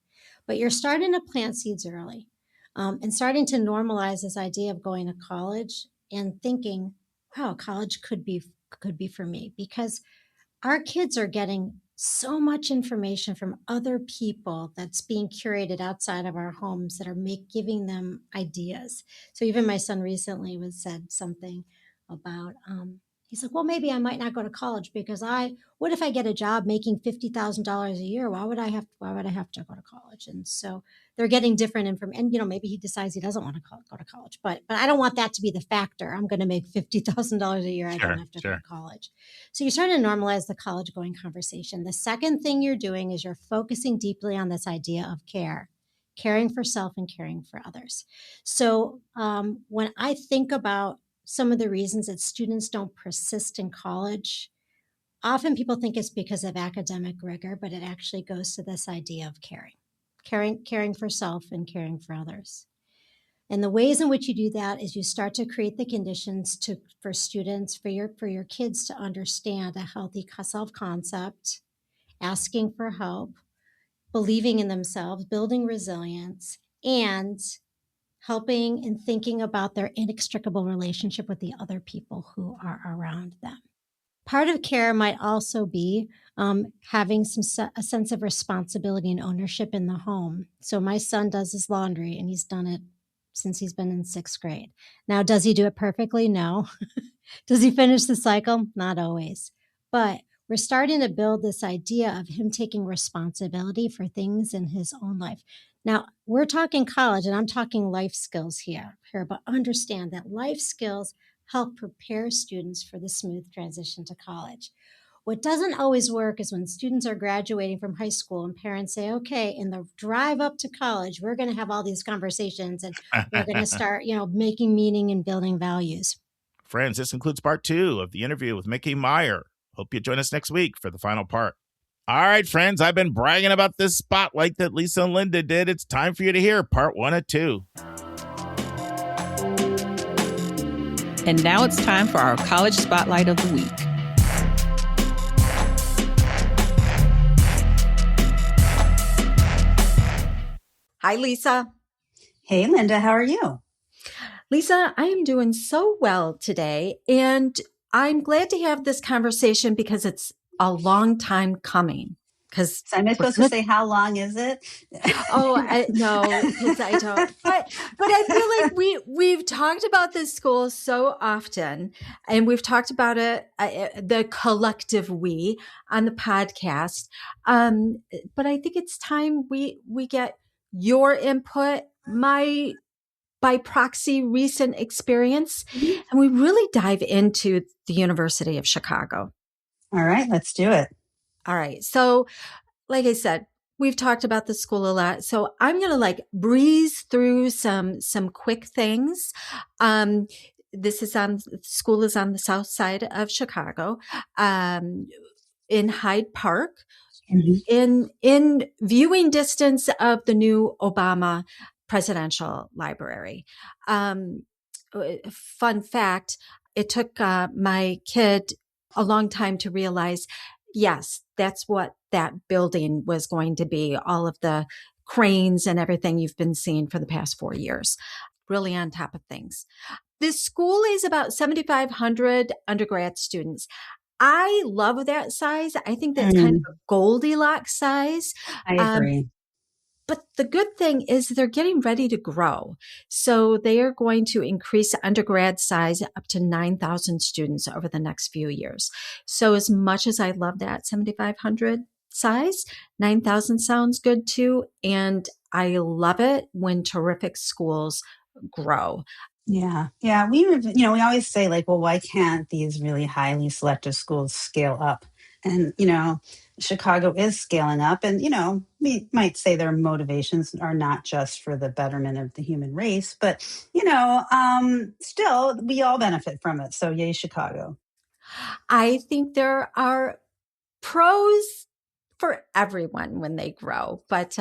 But you're starting to plant seeds early, and starting to normalize this idea of going to college and thinking, wow, college could be for me, because our kids are getting so much information from other people that's being curated outside of our homes that are giving them ideas. So even my son recently said something about, he's like, well, maybe I might not go to college because what if I get a job making $50,000 a year? Why would I have to go to college? And so they're getting different information. And, maybe he decides he doesn't want to go to college, but I don't want that to be the factor. I'm going to make $50,000 a year. I don't have to go to college. So you're starting to normalize the college going conversation. The second thing you're doing is you're focusing deeply on this idea of caring for self and caring for others. So when I think about some of the reasons that students don't persist in college, often people think it's because of academic rigor, but it actually goes to this idea of caring for self and caring for others. And the ways in which you do that is you start to create the conditions for students, for your kids to understand a healthy self-concept, asking for help, believing in themselves, building resilience, and helping and thinking about their inextricable relationship with the other people who are around them. Part of care might also be having a sense of responsibility and ownership in the home. So my son does his laundry, and he's done it since he's been in 6th grade. Now, does he do it perfectly? No. Does he finish the cycle? Not always. But we're starting to build this idea of him taking responsibility for things in his own life. Now, we're talking college, and I'm talking life skills here, but understand that life skills help prepare students for the smooth transition to college. What doesn't always work is when students are graduating from high school and parents say, okay, in the drive up to college, we're going to have all these conversations and we're going to start, making meaning and building values.
Friends, this concludes part 2 of the interview with Micki Meyer. Hope you join us next week for the final part. All right, friends, I've been bragging about this spotlight that Lisa and Lynda did. It's time for you to hear part 1 of 2.
And now it's time for our college spotlight of the week.
Hi, Lisa.
Hey, Lynda, how are you?
Lisa, I am doing so well today, and I'm glad to have this conversation because it's a long time coming.
So am I supposed to say how long is it?
No, because I don't. But I feel like we've talked about this school so often, and we've talked about it, the collective we, on the podcast. But I think it's time we get your input, my by proxy recent experience, and we really dive into the University of Chicago.
All right, let's do it.
All right. So, like I said, we've talked about the school a lot. So I'm going to breeze through some quick things. School is on the south side of Chicago, in Hyde Park, in viewing distance of the new Obama Presidential Library. Fun fact, it took my kid a long time to realize, yes, that's what that building was going to be, all of the cranes and everything you've been seeing for the past 4 years. Really on top of things. This school is about 7,500 undergrad students. I love that size. I think that's kind of a Goldilocks size.
I agree.
But the good thing is they're getting ready to grow. So they are going to increase undergrad size up to 9,000 students over the next few years. So as much as I love that 7,500 size, 9,000 sounds good too. And I love it when terrific schools grow.
Yeah. Yeah. We always say well, why can't these really highly selective schools scale up? And, Chicago is scaling up, and, we might say their motivations are not just for the betterment of the human race, but, still we all benefit from it. So yay, Chicago.
I think there are pros for everyone when they grow, but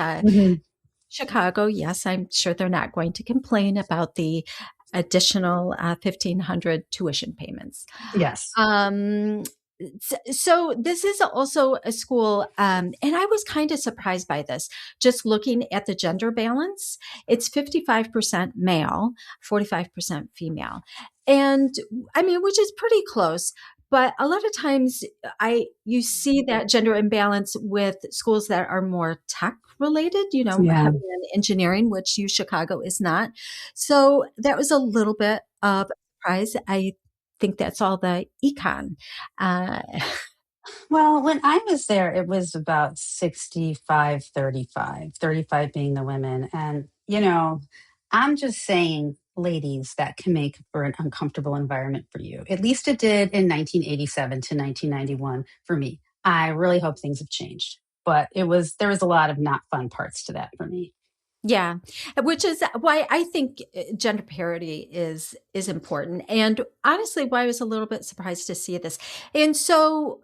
Chicago, yes, I'm sure they're not going to complain about the additional 1,500 tuition payments.
Yes.
So this is also a school, and I was kind of surprised by this, just looking at the gender balance. It's 55% male, 45% female. And I mean, which is pretty close. But a lot of times you see that gender imbalance with schools that are more tech related, heavy in engineering, which Chicago is not. So that was a little bit of a surprise. I think that's all the econ.
Well, when I was there, it was about 65, 35, 35 being the women. And, I'm just saying, ladies, that can make for an uncomfortable environment for you. At least it did in 1987 to 1991 for me. I really hope things have changed. But there was a lot of not fun parts to that for me.
Yeah, which is why I think gender parity is important. And honestly, why I was a little bit surprised to see this. And so,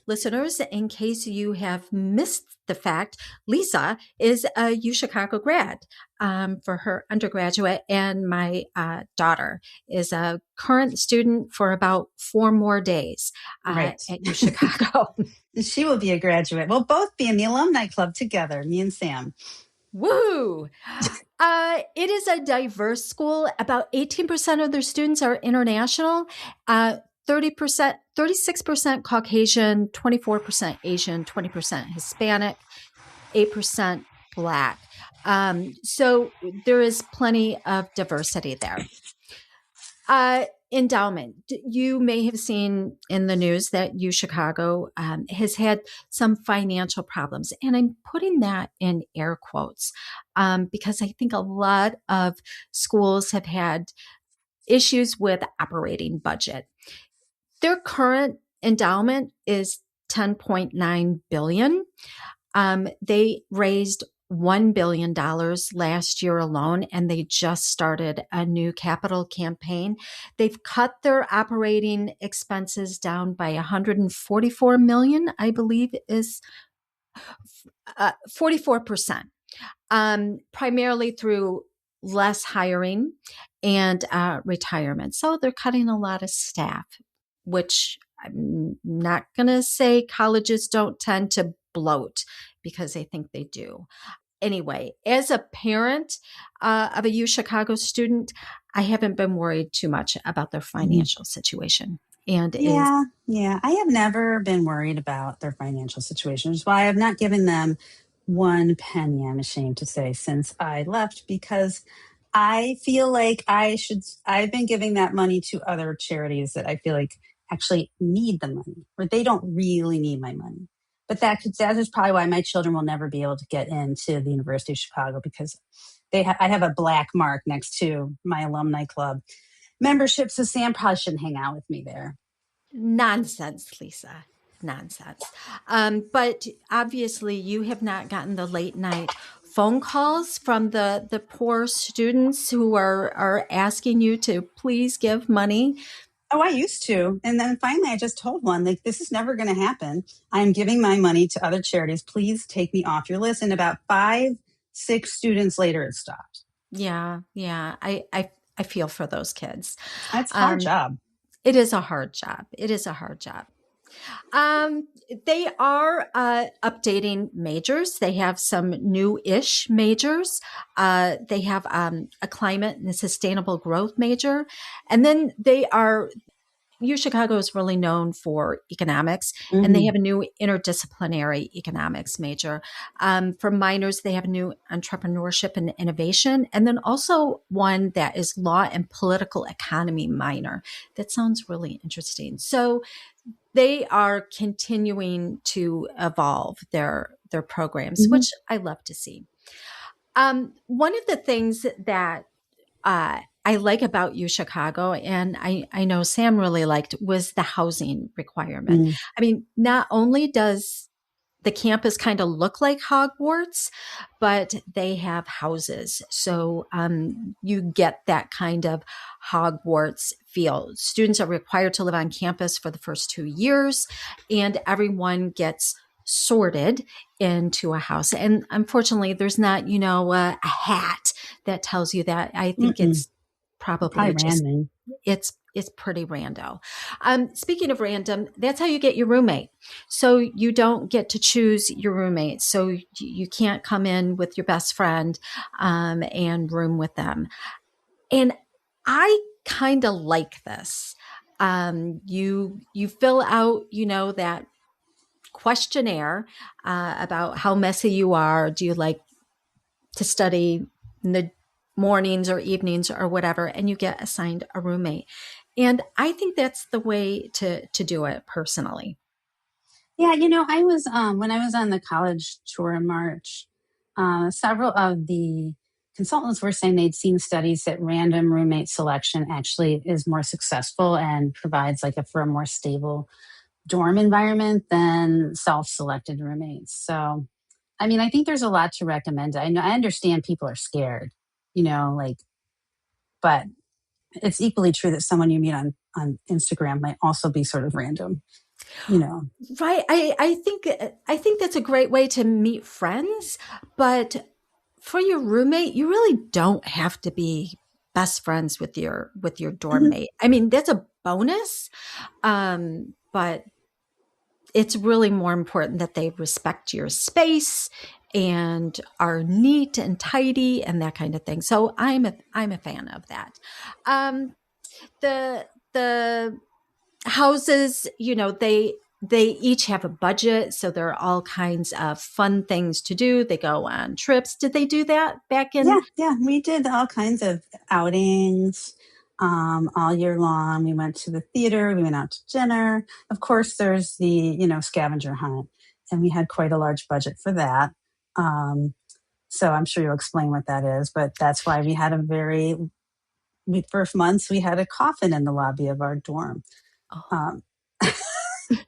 listeners, in case you have missed the fact, Lisa is a UChicago grad for her undergraduate, and my daughter is a current student for about 4 more days at UChicago.
She will be a graduate. We'll both be in the alumni club together, me and Sam.
Woo! It is a diverse school. About 18% of their students are international, 36% Caucasian, 24% Asian, 20% Hispanic, 8% Black. So there is plenty of diversity there. Endowment. You may have seen in the news that U Chicago has had some financial problems. And I'm putting that in air quotes because I think a lot of schools have had issues with operating budget. Their current endowment is $10.9 billion. They raised $1 billion last year alone, and they just started a new capital campaign. They've cut their operating expenses down by 144 million, I believe is 44%, primarily through less hiring and retirement. So they're cutting a lot of staff, which I'm not going to say colleges don't tend to bloat, because I think they do. Anyway, as a parent of a U Chicago student, I haven't been worried too much about their financial situation. And
Yeah. I have never been worried about their financial situation, which is why I've not given them one penny, I'm ashamed to say, since I left, because I feel like I've been giving that money to other charities that I feel like actually need the money, or they don't really need my money. But that is probably why my children will never be able to get into the University of Chicago, because I have a black mark next to my alumni club membership. So Sam probably shouldn't hang out with me there.
nonsense, Lisa. Nonsense. But obviously, you have not gotten the late night phone calls from the poor students who are asking you to please give money.
Oh, I used to. And then finally, I just told one, like, this is never going to happen. I'm giving my money to other charities. Please take me off your list. And about 5-6 students later, it stopped.
Yeah. I feel for those kids.
That's a hard job.
It is a hard job. They are updating majors. They have some new-ish majors. They have a climate and a sustainable growth major. And then U Chicago is really known for economics, and they have a new interdisciplinary economics major. For minors, they have a new entrepreneurship and innovation, and then also one that is law and political economy minor. That sounds really interesting. So they are continuing to evolve their programs, which I love to see. One of the things that I like about U Chicago, and I know Sam really liked, was the housing requirement. I mean, not only does the campus kind of look like Hogwarts, but they have houses. So you get that kind of Hogwarts feel. Students are required to live on campus for the first 2 years, and everyone gets sorted into a house. And unfortunately, there's not, a hat that tells you that. I think it's probably just
random.
It's pretty rando. Speaking of random, that's how you get your roommate. So you don't get to choose your roommate. So you can't come in with your best friend and room with them. And I kind of like this. You fill out, that questionnaire about how messy you are. Do you like to study in the mornings or evenings or whatever, and you get assigned a roommate. And I think that's the way to do it personally.
Yeah, I was when I was on the college tour in March, several of the consultants were saying they'd seen studies that random roommate selection actually is more successful and provides for a more stable dorm environment than self-selected roommates. So, I mean, I think there's a lot to recommend. I understand people are scared, but it's equally true that someone you meet on Instagram might also be sort of random,
Right. I think that's a great way to meet friends, but for your roommate, you really don't have to be best friends with your dorm mate. I mean, that's a bonus, but it's really more important that they respect your space and are neat and tidy and that kind of thing. So I'm a fan of that. The houses, they each have a budget, so there are all kinds of fun things to do. They go on trips. Did they do that back in?
Yeah, we did all kinds of outings all year long. We went to the theater, we went out to dinner. Of course, there's the, scavenger hunt, and we had quite a large budget for that. So I'm sure you'll explain what that is, but that's why we had first months, we had a coffin in the lobby of our dorm.
Oh.
Um,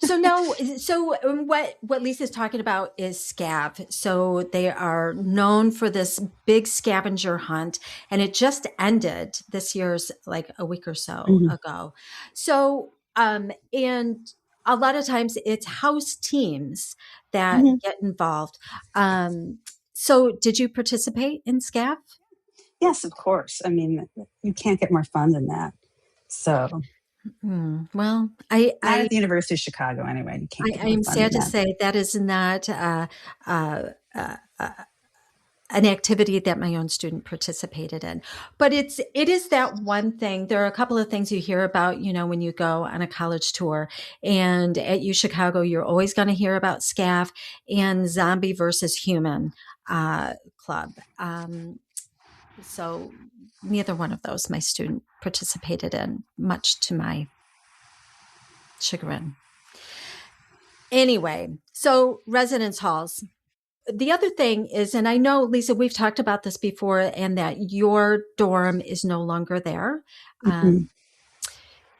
So what Lisa's talking about is scav. So they are known for this big scavenger hunt, and it just ended this year's like a week or so ago. So and a lot of times it's house teams that get involved. So did you participate in scav?
Yes, of course. I mean, you can't get more fun than that. So
well,
not at the University of Chicago anyway. You can't get
I'm
more fun
sad
than
to
that.
say that is not an activity that my own student participated in. But it is that one thing. There are a couple of things you hear about, when you go on a college tour. And at U Chicago, you're always going to hear about SCAF and Zombie versus Human Club. So neither one of those my student participated in, much to my chagrin. Anyway, so residence halls. The other thing is, and I know, Lisa, we've talked about this before, and that your dorm is no longer there.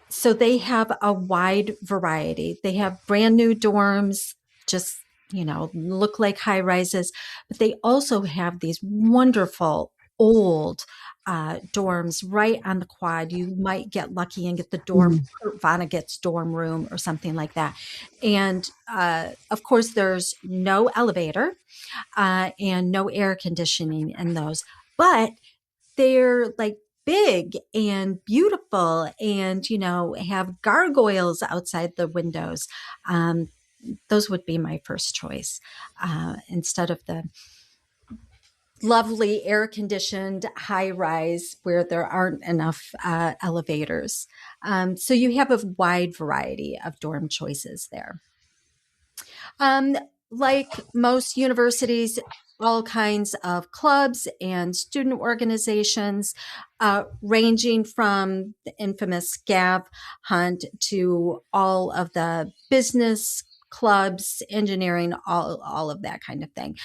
So they have a wide variety. They have brand new dorms, just, look like high rises, but they also have these wonderful old dorms right on the quad. You might get lucky and get the dorm, Kurt Vonnegut's dorm room or something like that. And of course, there's no elevator and no air conditioning in those, but they're like big and beautiful and, have gargoyles outside the windows. Those would be my first choice instead of the lovely air conditioned high rise where there aren't enough elevators. So you have a wide variety of dorm choices there. Like most universities, all kinds of clubs and student organizations, ranging from the infamous scav hunt to all of the business clubs, engineering, all of that kind of thing.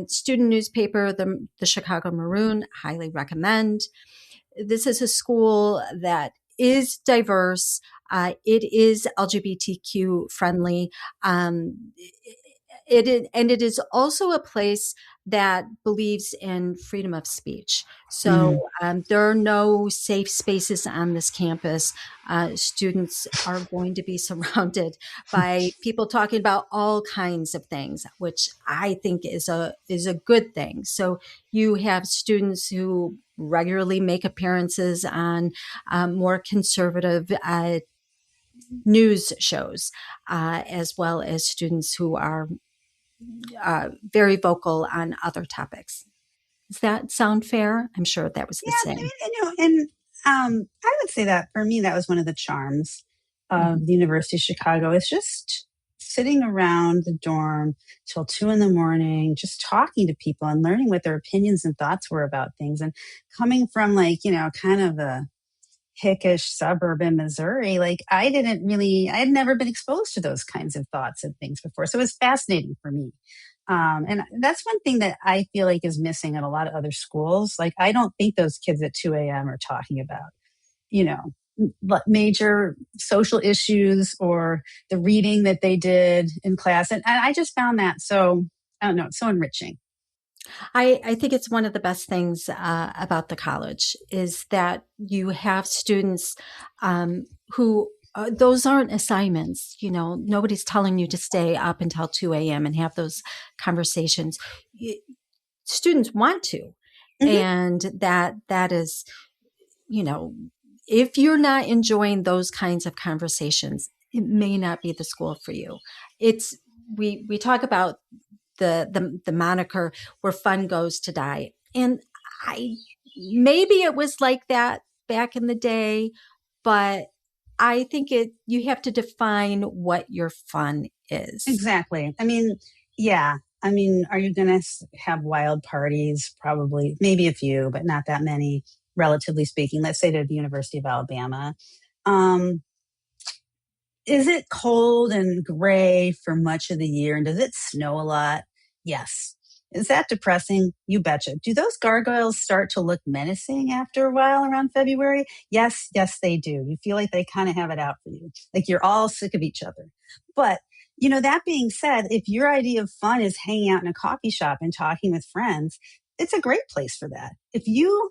Student newspaper, the Chicago Maroon, highly recommend. This is a school that is diverse. It is LGBTQ friendly. It is also a place that believes in freedom of speech. So there are no safe spaces on this campus. Students are going to be surrounded by people talking about all kinds of things, which I think is a good thing. So you have students who regularly make appearances on more conservative news shows, as well as students who are very vocal on other topics. Does that sound fair? I'm sure that was the same.
I would say that for me, that was one of the charms of the University of Chicago. It's just sitting around the dorm till 2 a.m, just talking to people and learning what their opinions and thoughts were about things. And coming from kind of a hickish suburb in Missouri, I had never been exposed to those kinds of thoughts and things before. So it was fascinating for me. And that's one thing that I feel like is missing at a lot of other schools. I don't think those kids at 2 a.m. are talking about, major social issues or the reading that they did in class. And I just found that it's so enriching.
I think it's one of the best things about the college is that you have students who those aren't assignments. Nobody's telling you to stay up until 2 a.m. and have those conversations. Students want to. And that is, if you're not enjoying those kinds of conversations, it may not be the school for you. We talk about the moniker where fun goes to die. And maybe it was like that back in the day, but I think you have to define what your fun is.
Exactly. I mean, yeah. I mean, are you going to have wild parties? Probably, maybe a few, but not that many, relatively speaking. Let's say to the University of Alabama. Um, is it cold and gray for much of the year? And does it snow a lot? Yes. Is that depressing? You betcha. Do those gargoyles start to look menacing after a while around February? Yes, yes, they do. You feel like they kind of have it out for you. Like you're all sick of each other. But, that being said, if your idea of fun is hanging out in a coffee shop and talking with friends, it's a great place for that. If you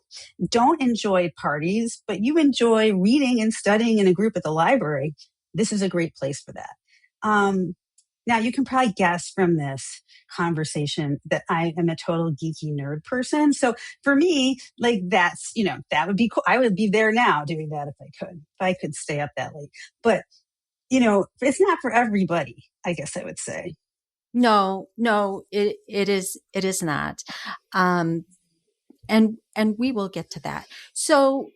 don't enjoy parties, but you enjoy reading and studying in a group at the library, this is a great place for that. Now, you can probably guess from this conversation that I am a total geeky nerd person. So for me, like that's, that would be cool. I would be there now doing that if I could stay up that late. But, it's not for everybody, I guess I would say.
No, it is not. And we will get to that. So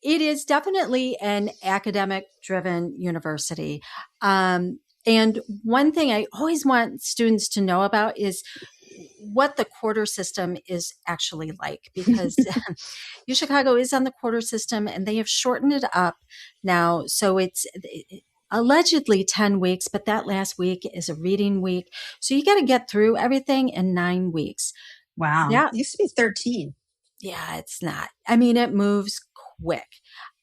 it is definitely an academic driven university. And one thing I always want students to know about is what the quarter system is actually like, because UChicago is on the quarter system and they have shortened it up now. So it's allegedly 10 weeks, but that last week is a reading week. So you got to get through everything in 9 weeks.
Wow. It used to be 13.
Yeah, it's not. I mean, it moves quick.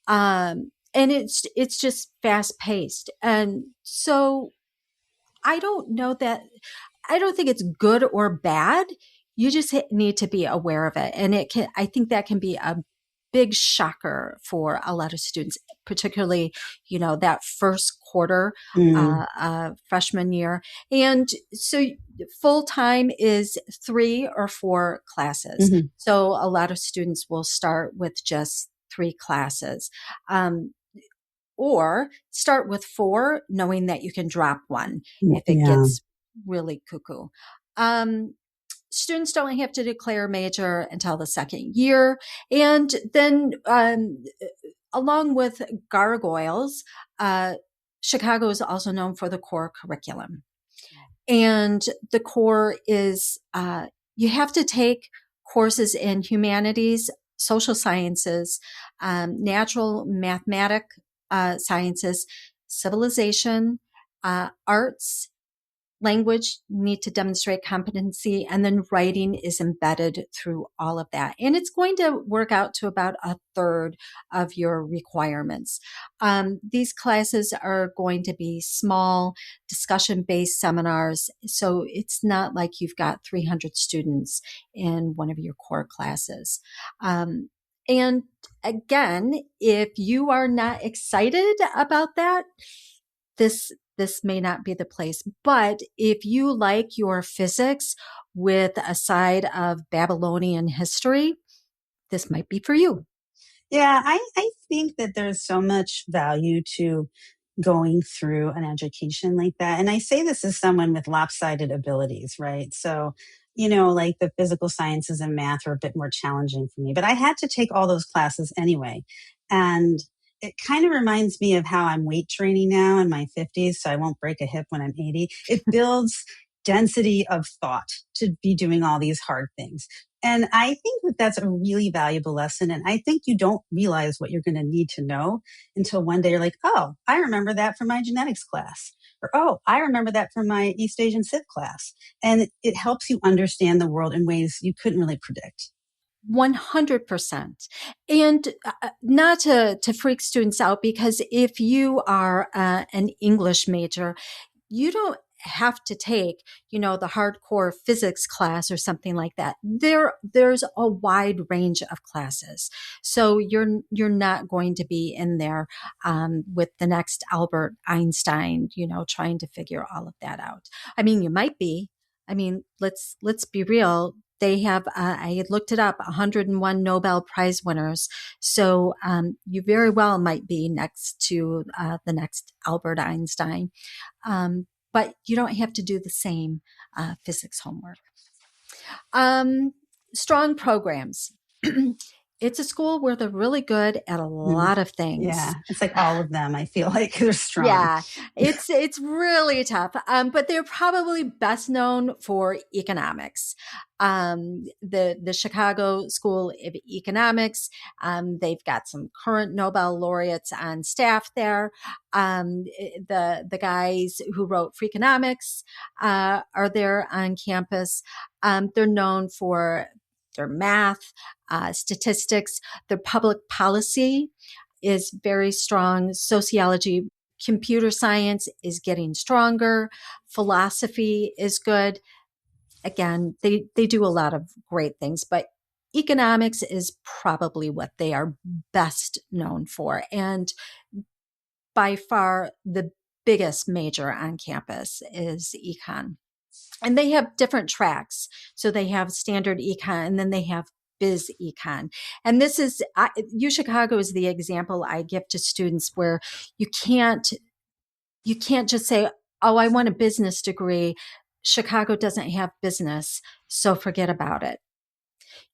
And it's just fast paced. And so I don't think it's good or bad. You just need to be aware of it. And I think that can be a big shocker for a lot of students, particularly, that first quarter, freshman year. And so full time is 3 or 4 classes. Mm-hmm. So a lot of students will start with just 3 classes. Or start with 4, knowing that you can drop one if it gets really cuckoo. Students don't have to declare major until the second year. And then along with gargoyles, Chicago is also known for the core curriculum. And the core is, you have to take courses in humanities, social sciences, natural mathematic sciences, civilization, arts, language, need to demonstrate competency, and then writing is embedded through all of that. And it's going to work out to about a third of your requirements. These classes are going to be small, discussion-based seminars. So it's not like you've got 300 students in one of your core classes. And again, if you are not excited about that, this may not be the place. But if you like your physics with a side of Babylonian history, this might be for you.
Yeah, I think that there's so much value to going through an education like that. And I say this as someone with lopsided abilities, right? So, like the physical sciences and math are a bit more challenging for me, but I had to take all those classes anyway. And it kind of reminds me of how I'm weight training now in my 50s, so I won't break a hip when I'm 80. It builds density of thought to be doing all these hard things. And I think that that's a really valuable lesson. And I think you don't realize what you're going to need to know until one day you're like, oh, I remember that from my genetics class. Or, oh, I remember that from my East Asian Civ class. And it helps you understand the world in ways you couldn't really predict.
100%. And not to freak students out, because if you are an English major, you don't have to take, the hardcore physics class or something like that. There's a wide range of classes. So you're not going to be in there with the next Albert Einstein, trying to figure all of that out. I mean, you might be. I mean, let's be real. They have, I had looked it up, 101 Nobel Prize winners. So you very well might be next to the next Albert Einstein. But you don't have to do the same physics homework. Strong programs. it's a school where they're really good at a lot of things.
Yeah, it's like all of them. I feel like they're strong.
Yeah, it's really tough. But they're probably best known for economics. The Chicago School of Economics. They've got some current Nobel laureates on staff there. The guys who wrote Freakonomics are there on campus. They're known for their math, statistics, their public policy is very strong. Sociology, computer science is getting stronger. Philosophy is good. Again, they do a lot of great things, but economics is probably what they are best known for. And by far the biggest major on campus is econ. And they have different tracks. So they have standard econ and then they have biz econ. And this is, UChicago is the example I give to students where you can't just say, oh, I want a business degree. Chicago doesn't have business, so forget about it.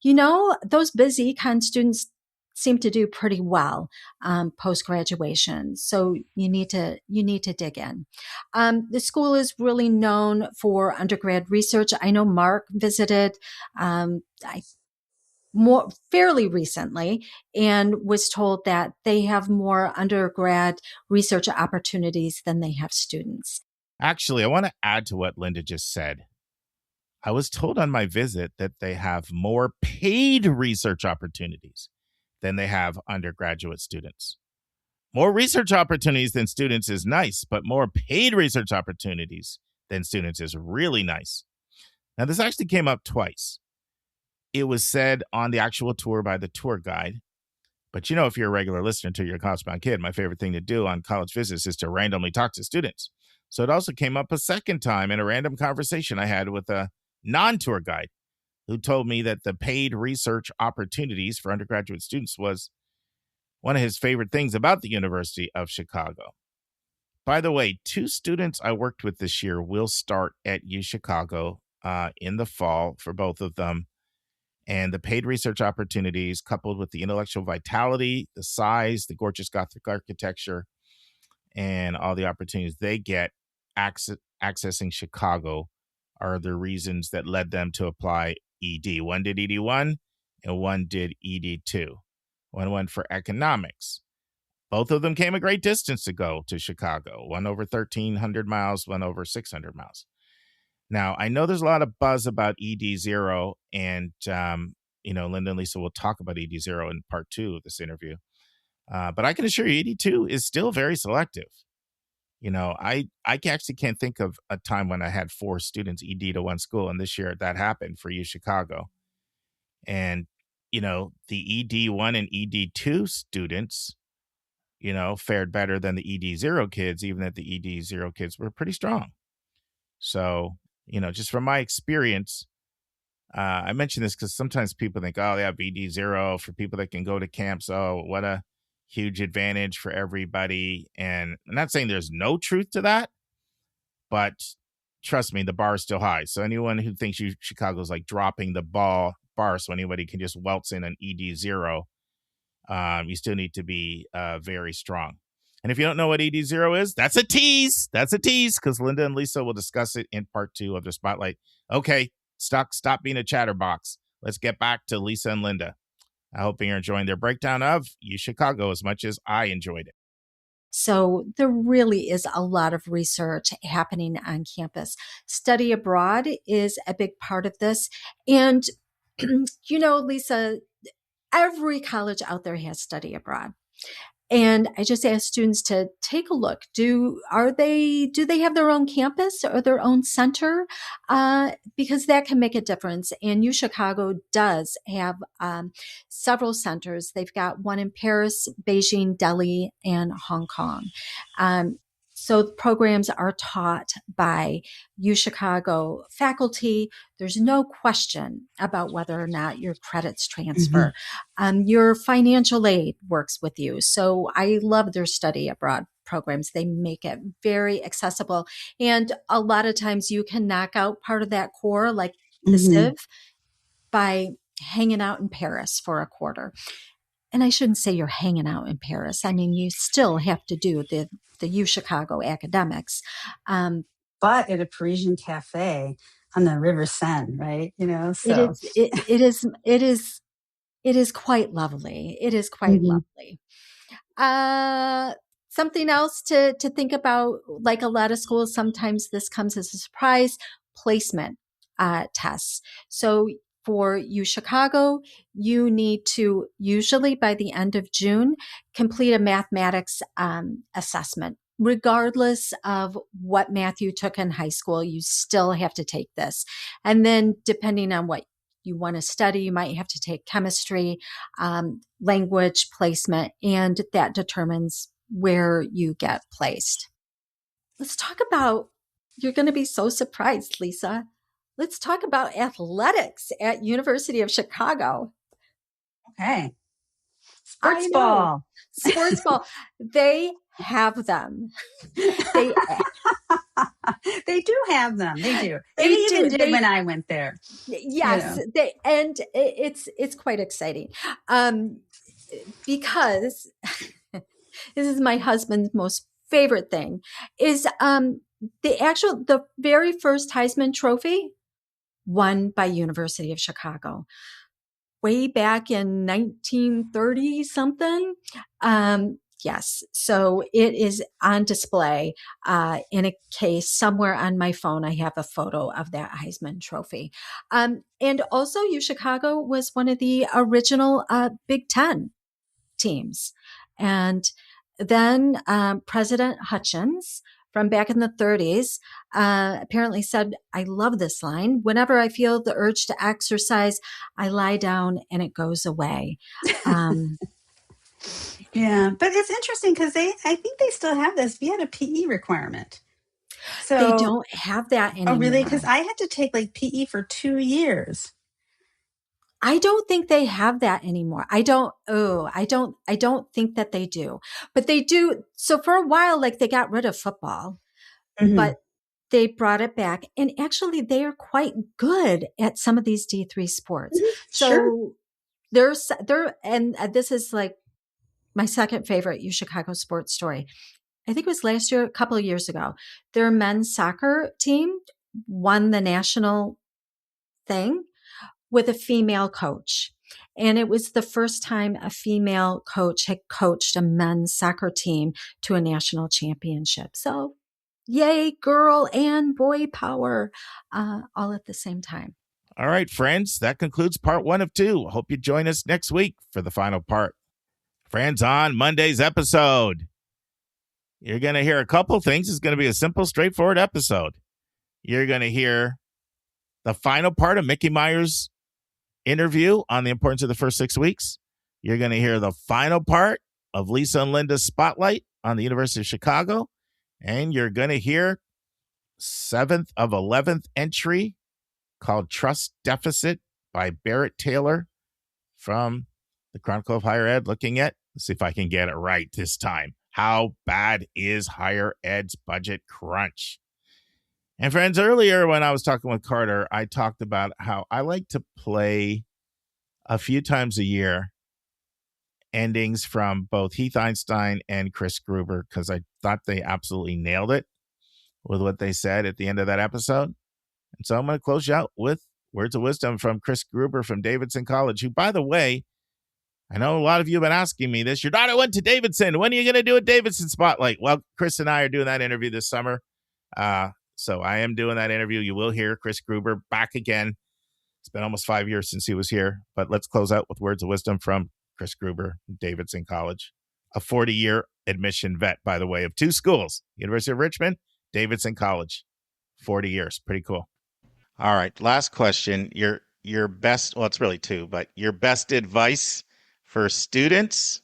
Those biz econ students seem to do pretty well post-graduation. So you need to dig in. The school is really known for undergrad research. I know Mark visited fairly recently and was told that they have more undergrad research opportunities than they have students.
Actually, I want to add to what Lynda just said. I was told on my visit that they have more paid research opportunities than they have undergraduate students. More research opportunities than students is nice, but more paid research opportunities than students is really nice. Now, this actually came up twice. It was said on the actual tour by the tour guide. But if you're a regular listener to Your College-Bound Kid, my favorite thing to do on college visits is to randomly talk to students. So it also came up a second time in a random conversation I had with a non-tour guide who told me that the paid research opportunities for undergraduate students was one of his favorite things about the University of Chicago. By the way, 2 students I worked with this year will start at UChicago in the fall for both of them. And the paid research opportunities coupled with the intellectual vitality, the size, the gorgeous Gothic architecture, and all the opportunities they get accessing Chicago are the reasons that led them to apply ED. One did ED1 and one did ED2. One went for economics. Both of them came a great distance to go to Chicago. One over 1,300 miles, one over 600 miles. Now, I know there's a lot of buzz about ED0, and, Lynda and Lisa will talk about ED0 in part 2 of this interview. But I can assure you, ED2 is still very selective. I actually can't think of a time when I had 4 students ED to one school, and this year that happened for UChicago. And, the ED1 and ED2 students, fared better than the ED0 kids, even that the ED0 kids were pretty strong. So, just from my experience, I mention this because sometimes people think, oh, they have ED0 for people that can go to camps. Oh, what a huge advantage for everybody. And I'm not saying there's no truth to that, but trust me, the bar is still high. So anyone who thinks Chicago's like dropping the bar so anybody can just waltz in an ED0, you still need to be very strong. And if you don't know what ED0 is, that's a tease. That's a tease because Lynda and Lisa will discuss it in part 2 of their spotlight. Okay, stop being a chatterbox. Let's get back to Lisa and Lynda. I hope you're enjoying their breakdown of UChicago as much as I enjoyed it.
So there really is a lot of research happening on campus. Study abroad is a big part of this. And, Lisa, every college out there has study abroad. And I just ask students to take a look. Do they have their own campus or their own center? Because that can make a difference. And UChicago does have several centers. They've got one in Paris, Beijing, Delhi, and Hong Kong. So the programs are taught by UChicago faculty. There's no question about whether or not your credits transfer. Your financial aid works with you. So I love their study abroad programs. They make it very accessible. And a lot of times you can knock out part of that core, like the Civ, by hanging out in Paris for a quarter. And I shouldn't say you're hanging out in Paris. I mean, you still have to do the U Chicago academics.
But at a Parisian cafe on the River Seine, right? So.
It is quite lovely. It is quite
Mhm.
lovely. Something else to think about, like a lot of schools, sometimes this comes as a surprise, placement tests. So for U Chicago, you need to usually by the end of June complete a mathematics assessment. Regardless of what math you took in high school, you still have to take this. And then depending on what you want to study, you might have to take chemistry, language, placement, and that determines where you get placed. Let's talk about, you're going to be so surprised, Lisa. Let's talk about athletics at University of Chicago.
Okay. Sports ball.
Sports ball. They have them.
They do have them. They do. They even did when I went there.
Yes, it's quite exciting. Because this is my husband's most favorite thing is the very first Heisman Trophy won by University of Chicago way back in 1930 something. Yes. So it is on display in a case somewhere on my phone. I have a photo of that Heisman Trophy. And also U Chicago was one of the original Big Ten teams. And then President Hutchins from back in the 30s apparently said, I love this line. Whenever I feel the urge to exercise, I lie down and it goes away.
Yeah, but it's interesting because I think they still have this. We had a PE requirement. So
they don't have that anymore.
Oh, really? Because I had to take like PE for 2 years.
I don't think they have that anymore. I don't think that they do, but they do. So for a while, like they got rid of football, but they brought it back, and actually they are quite good at some of these D3 sports. So and this is like my second favorite U Chicago sports story. I think it was last year, a couple of years ago, their men's soccer team won the national thing with a female coach. And it was the first time a female coach had coached a men's soccer team to a national championship. So yay, girl and boy power, all at the same time.
All right, friends, that concludes part 1 of 2. Hope you join us next week for the final part. Friends, on Monday's episode, you're going to hear a couple things. It's going to be a simple, straightforward episode. You're going to hear the final part of Micki Meyer's interview on the importance of the first 6 weeks. You're going to hear the final part of Lisa and Lynda's spotlight on the University of Chicago. And you're going to hear 7th of 11th entry called Trust Deficit by Barrett Taylor from the Chronicle of Higher Ed, looking at, let's see if I can get it right this time. How bad is higher ed's budget crunch? And friends, earlier when I was talking with Carter, I talked about how I like to play a few times a year endings from both Heath Einstein and Chris Gruber, because I thought they absolutely nailed it with what they said at the end of that episode. And so I'm going to close you out with words of wisdom from Chris Gruber from Davidson College, who, by the way, I know a lot of you have been asking me this. Your daughter went to Davidson. When are you going to do a Davidson Spotlight? Well, Chris and I are doing that interview this summer. So I am doing that interview. You will hear Chris Gruber back again. It's been almost 5 years since he was here. But let's close out with words of wisdom from Chris Gruber from Davidson College, a 40-year admission vet, by the way, of 2 schools, University of Richmond, Davidson College. 40 years. Pretty cool. All right. Last question. Your best, well, it's really 2, but your best advice for students?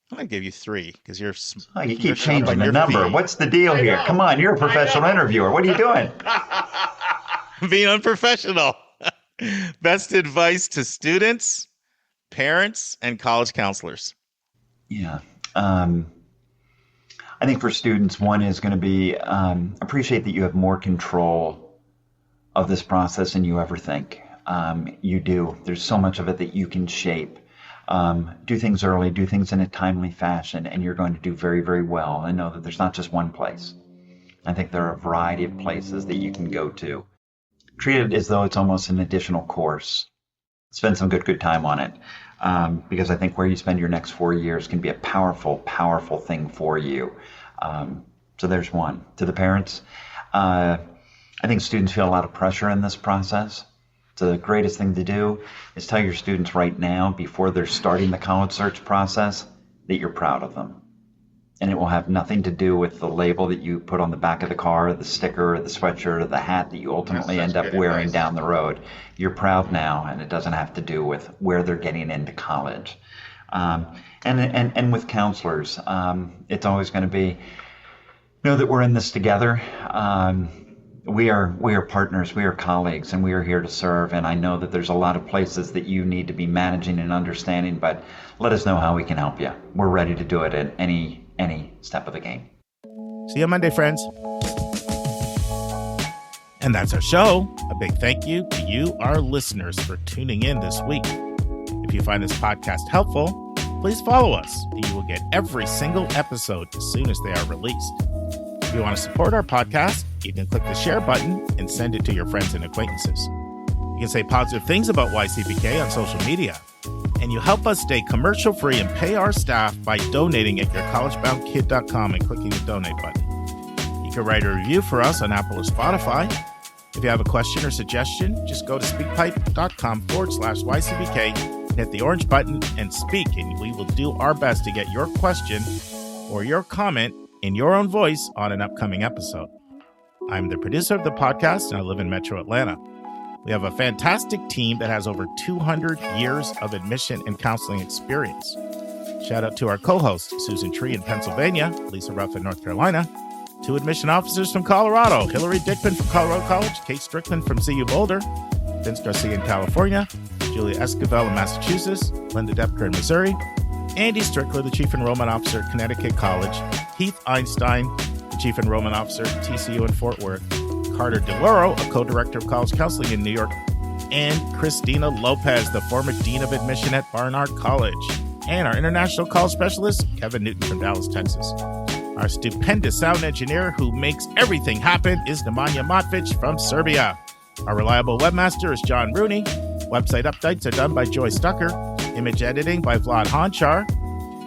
I'm going to give you 3 because you're...
Oh, you keep changing the number. What's the deal here? Come on, you're a professional interviewer. What are you doing?
Being unprofessional. Best advice to students, parents, and college counselors.
Yeah. I think for students, one is going to be appreciate that you have more control of this process than you ever think. you do. There's so much of it that you can shape. Do things early, do things in a timely fashion, and you're going to do very, very well. And know that there's not just one place. I think there are a variety of places that you can go to. Treat it as though it's almost an additional course. Spend some good time on it. Because I think where you spend your next 4 years can be a powerful, powerful thing for you. So there's one. To the parents, I think students feel a lot of pressure in this process. So the greatest thing to do is tell your students right now, before they're starting the college search process, that you're proud of them. And it will have nothing to do with the label that you put on the back of the car, or the sticker, or the sweatshirt, or the hat that you ultimately end up wearing down the road. You're proud now, and it doesn't have to do with where they're getting into college. And with counselors, it's always going to be, know that we're in this together. We are partners, we are colleagues, and we are here to serve. And I know that there's a lot of places that you need to be managing and understanding, but let us know how we can help you. We're ready to do it at any step of the game.
See you Monday, friends. And that's our show. A big thank you to you, our listeners, for tuning in this week. If you find this podcast helpful, please follow us, and you will get every single episode as soon as they are released. If you want to support our podcast, you can click the share button and send it to your friends and acquaintances. You can say positive things about YCBK on social media. And you help us stay commercial-free and pay our staff by donating at yourcollegeboundkid.com and clicking the donate button. You can write a review for us on Apple or Spotify. If you have a question or suggestion, just go to speakpipe.com/YCBK and hit the orange button and speak, and we will do our best to get your question or your comment in your own voice on an upcoming episode. I'm the producer of the podcast, and I live in Metro Atlanta. We have a fantastic team that has over 200 years of admission and counseling experience. Shout out to our co-hosts, Susan Tree in Pennsylvania, Lisa Rouff in North Carolina, 2 admission officers from Colorado, Hillary Dickman from Colorado College, Kate Strickland from CU Boulder, Vince Garcia in California, Julia Esquivel in Massachusetts, Lynda Doepker in Missouri, Andy Strickler, the Chief Enrollment Officer at Connecticut College, Heath Einstein, the Chief Enrollment Officer at TCU in Fort Worth, Carter Delloro, a co-director of college counseling in New York, and Christina Lopez, the former Dean of Admission at Barnard College, and our international college specialist, Kevin Newton from Dallas, Texas. Our stupendous sound engineer who makes everything happen is Nemanja Matvic from Serbia. Our reliable webmaster is John Rooney. Website updates are done by Joy Stucker. Image editing by Vlad Honchar.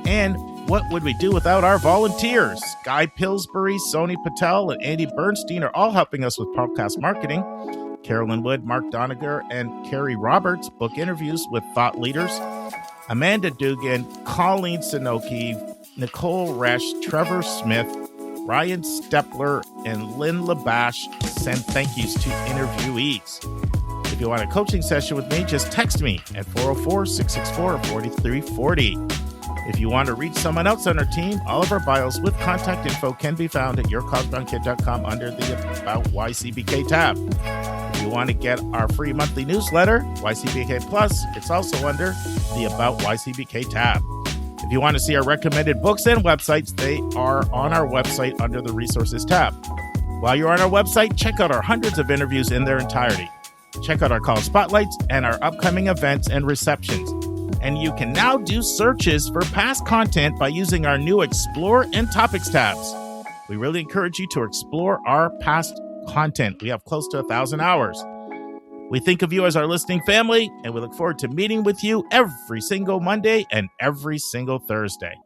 And what would we do without our volunteers? Guy Pillsbury, Sony Patel, and Andy Bernstein are all helping us with podcast marketing. Carolyn Wood, Mark Doniger, and Carrie Roberts book interviews with thought leaders. Amanda Dugan, Colleen Sinoki, Nicole Resch, Trevor Smith, Ryan Stepler, and Lynn Labash send thank yous to interviewees. If you want a coaching session with me, just text me at 404-664-4340. If you want to reach someone else on our team, all of our bios with contact info can be found at yourcollegeboundkid.com under the About YCBK tab. If you want to get our free monthly newsletter, YCBK Plus, it's also under the About YCBK tab. If you want to see our recommended books and websites, they are on our website under the Resources tab. While you're on our website, check out our hundreds of interviews in their entirety. Check out our college spotlights and our upcoming events and receptions. And you can now do searches for past content by using our new Explore and Topics tabs. We really encourage you to explore our past content. We have close to 1,000 hours. We think of you as our listening family, and we look forward to meeting with you every single Monday and every single Thursday.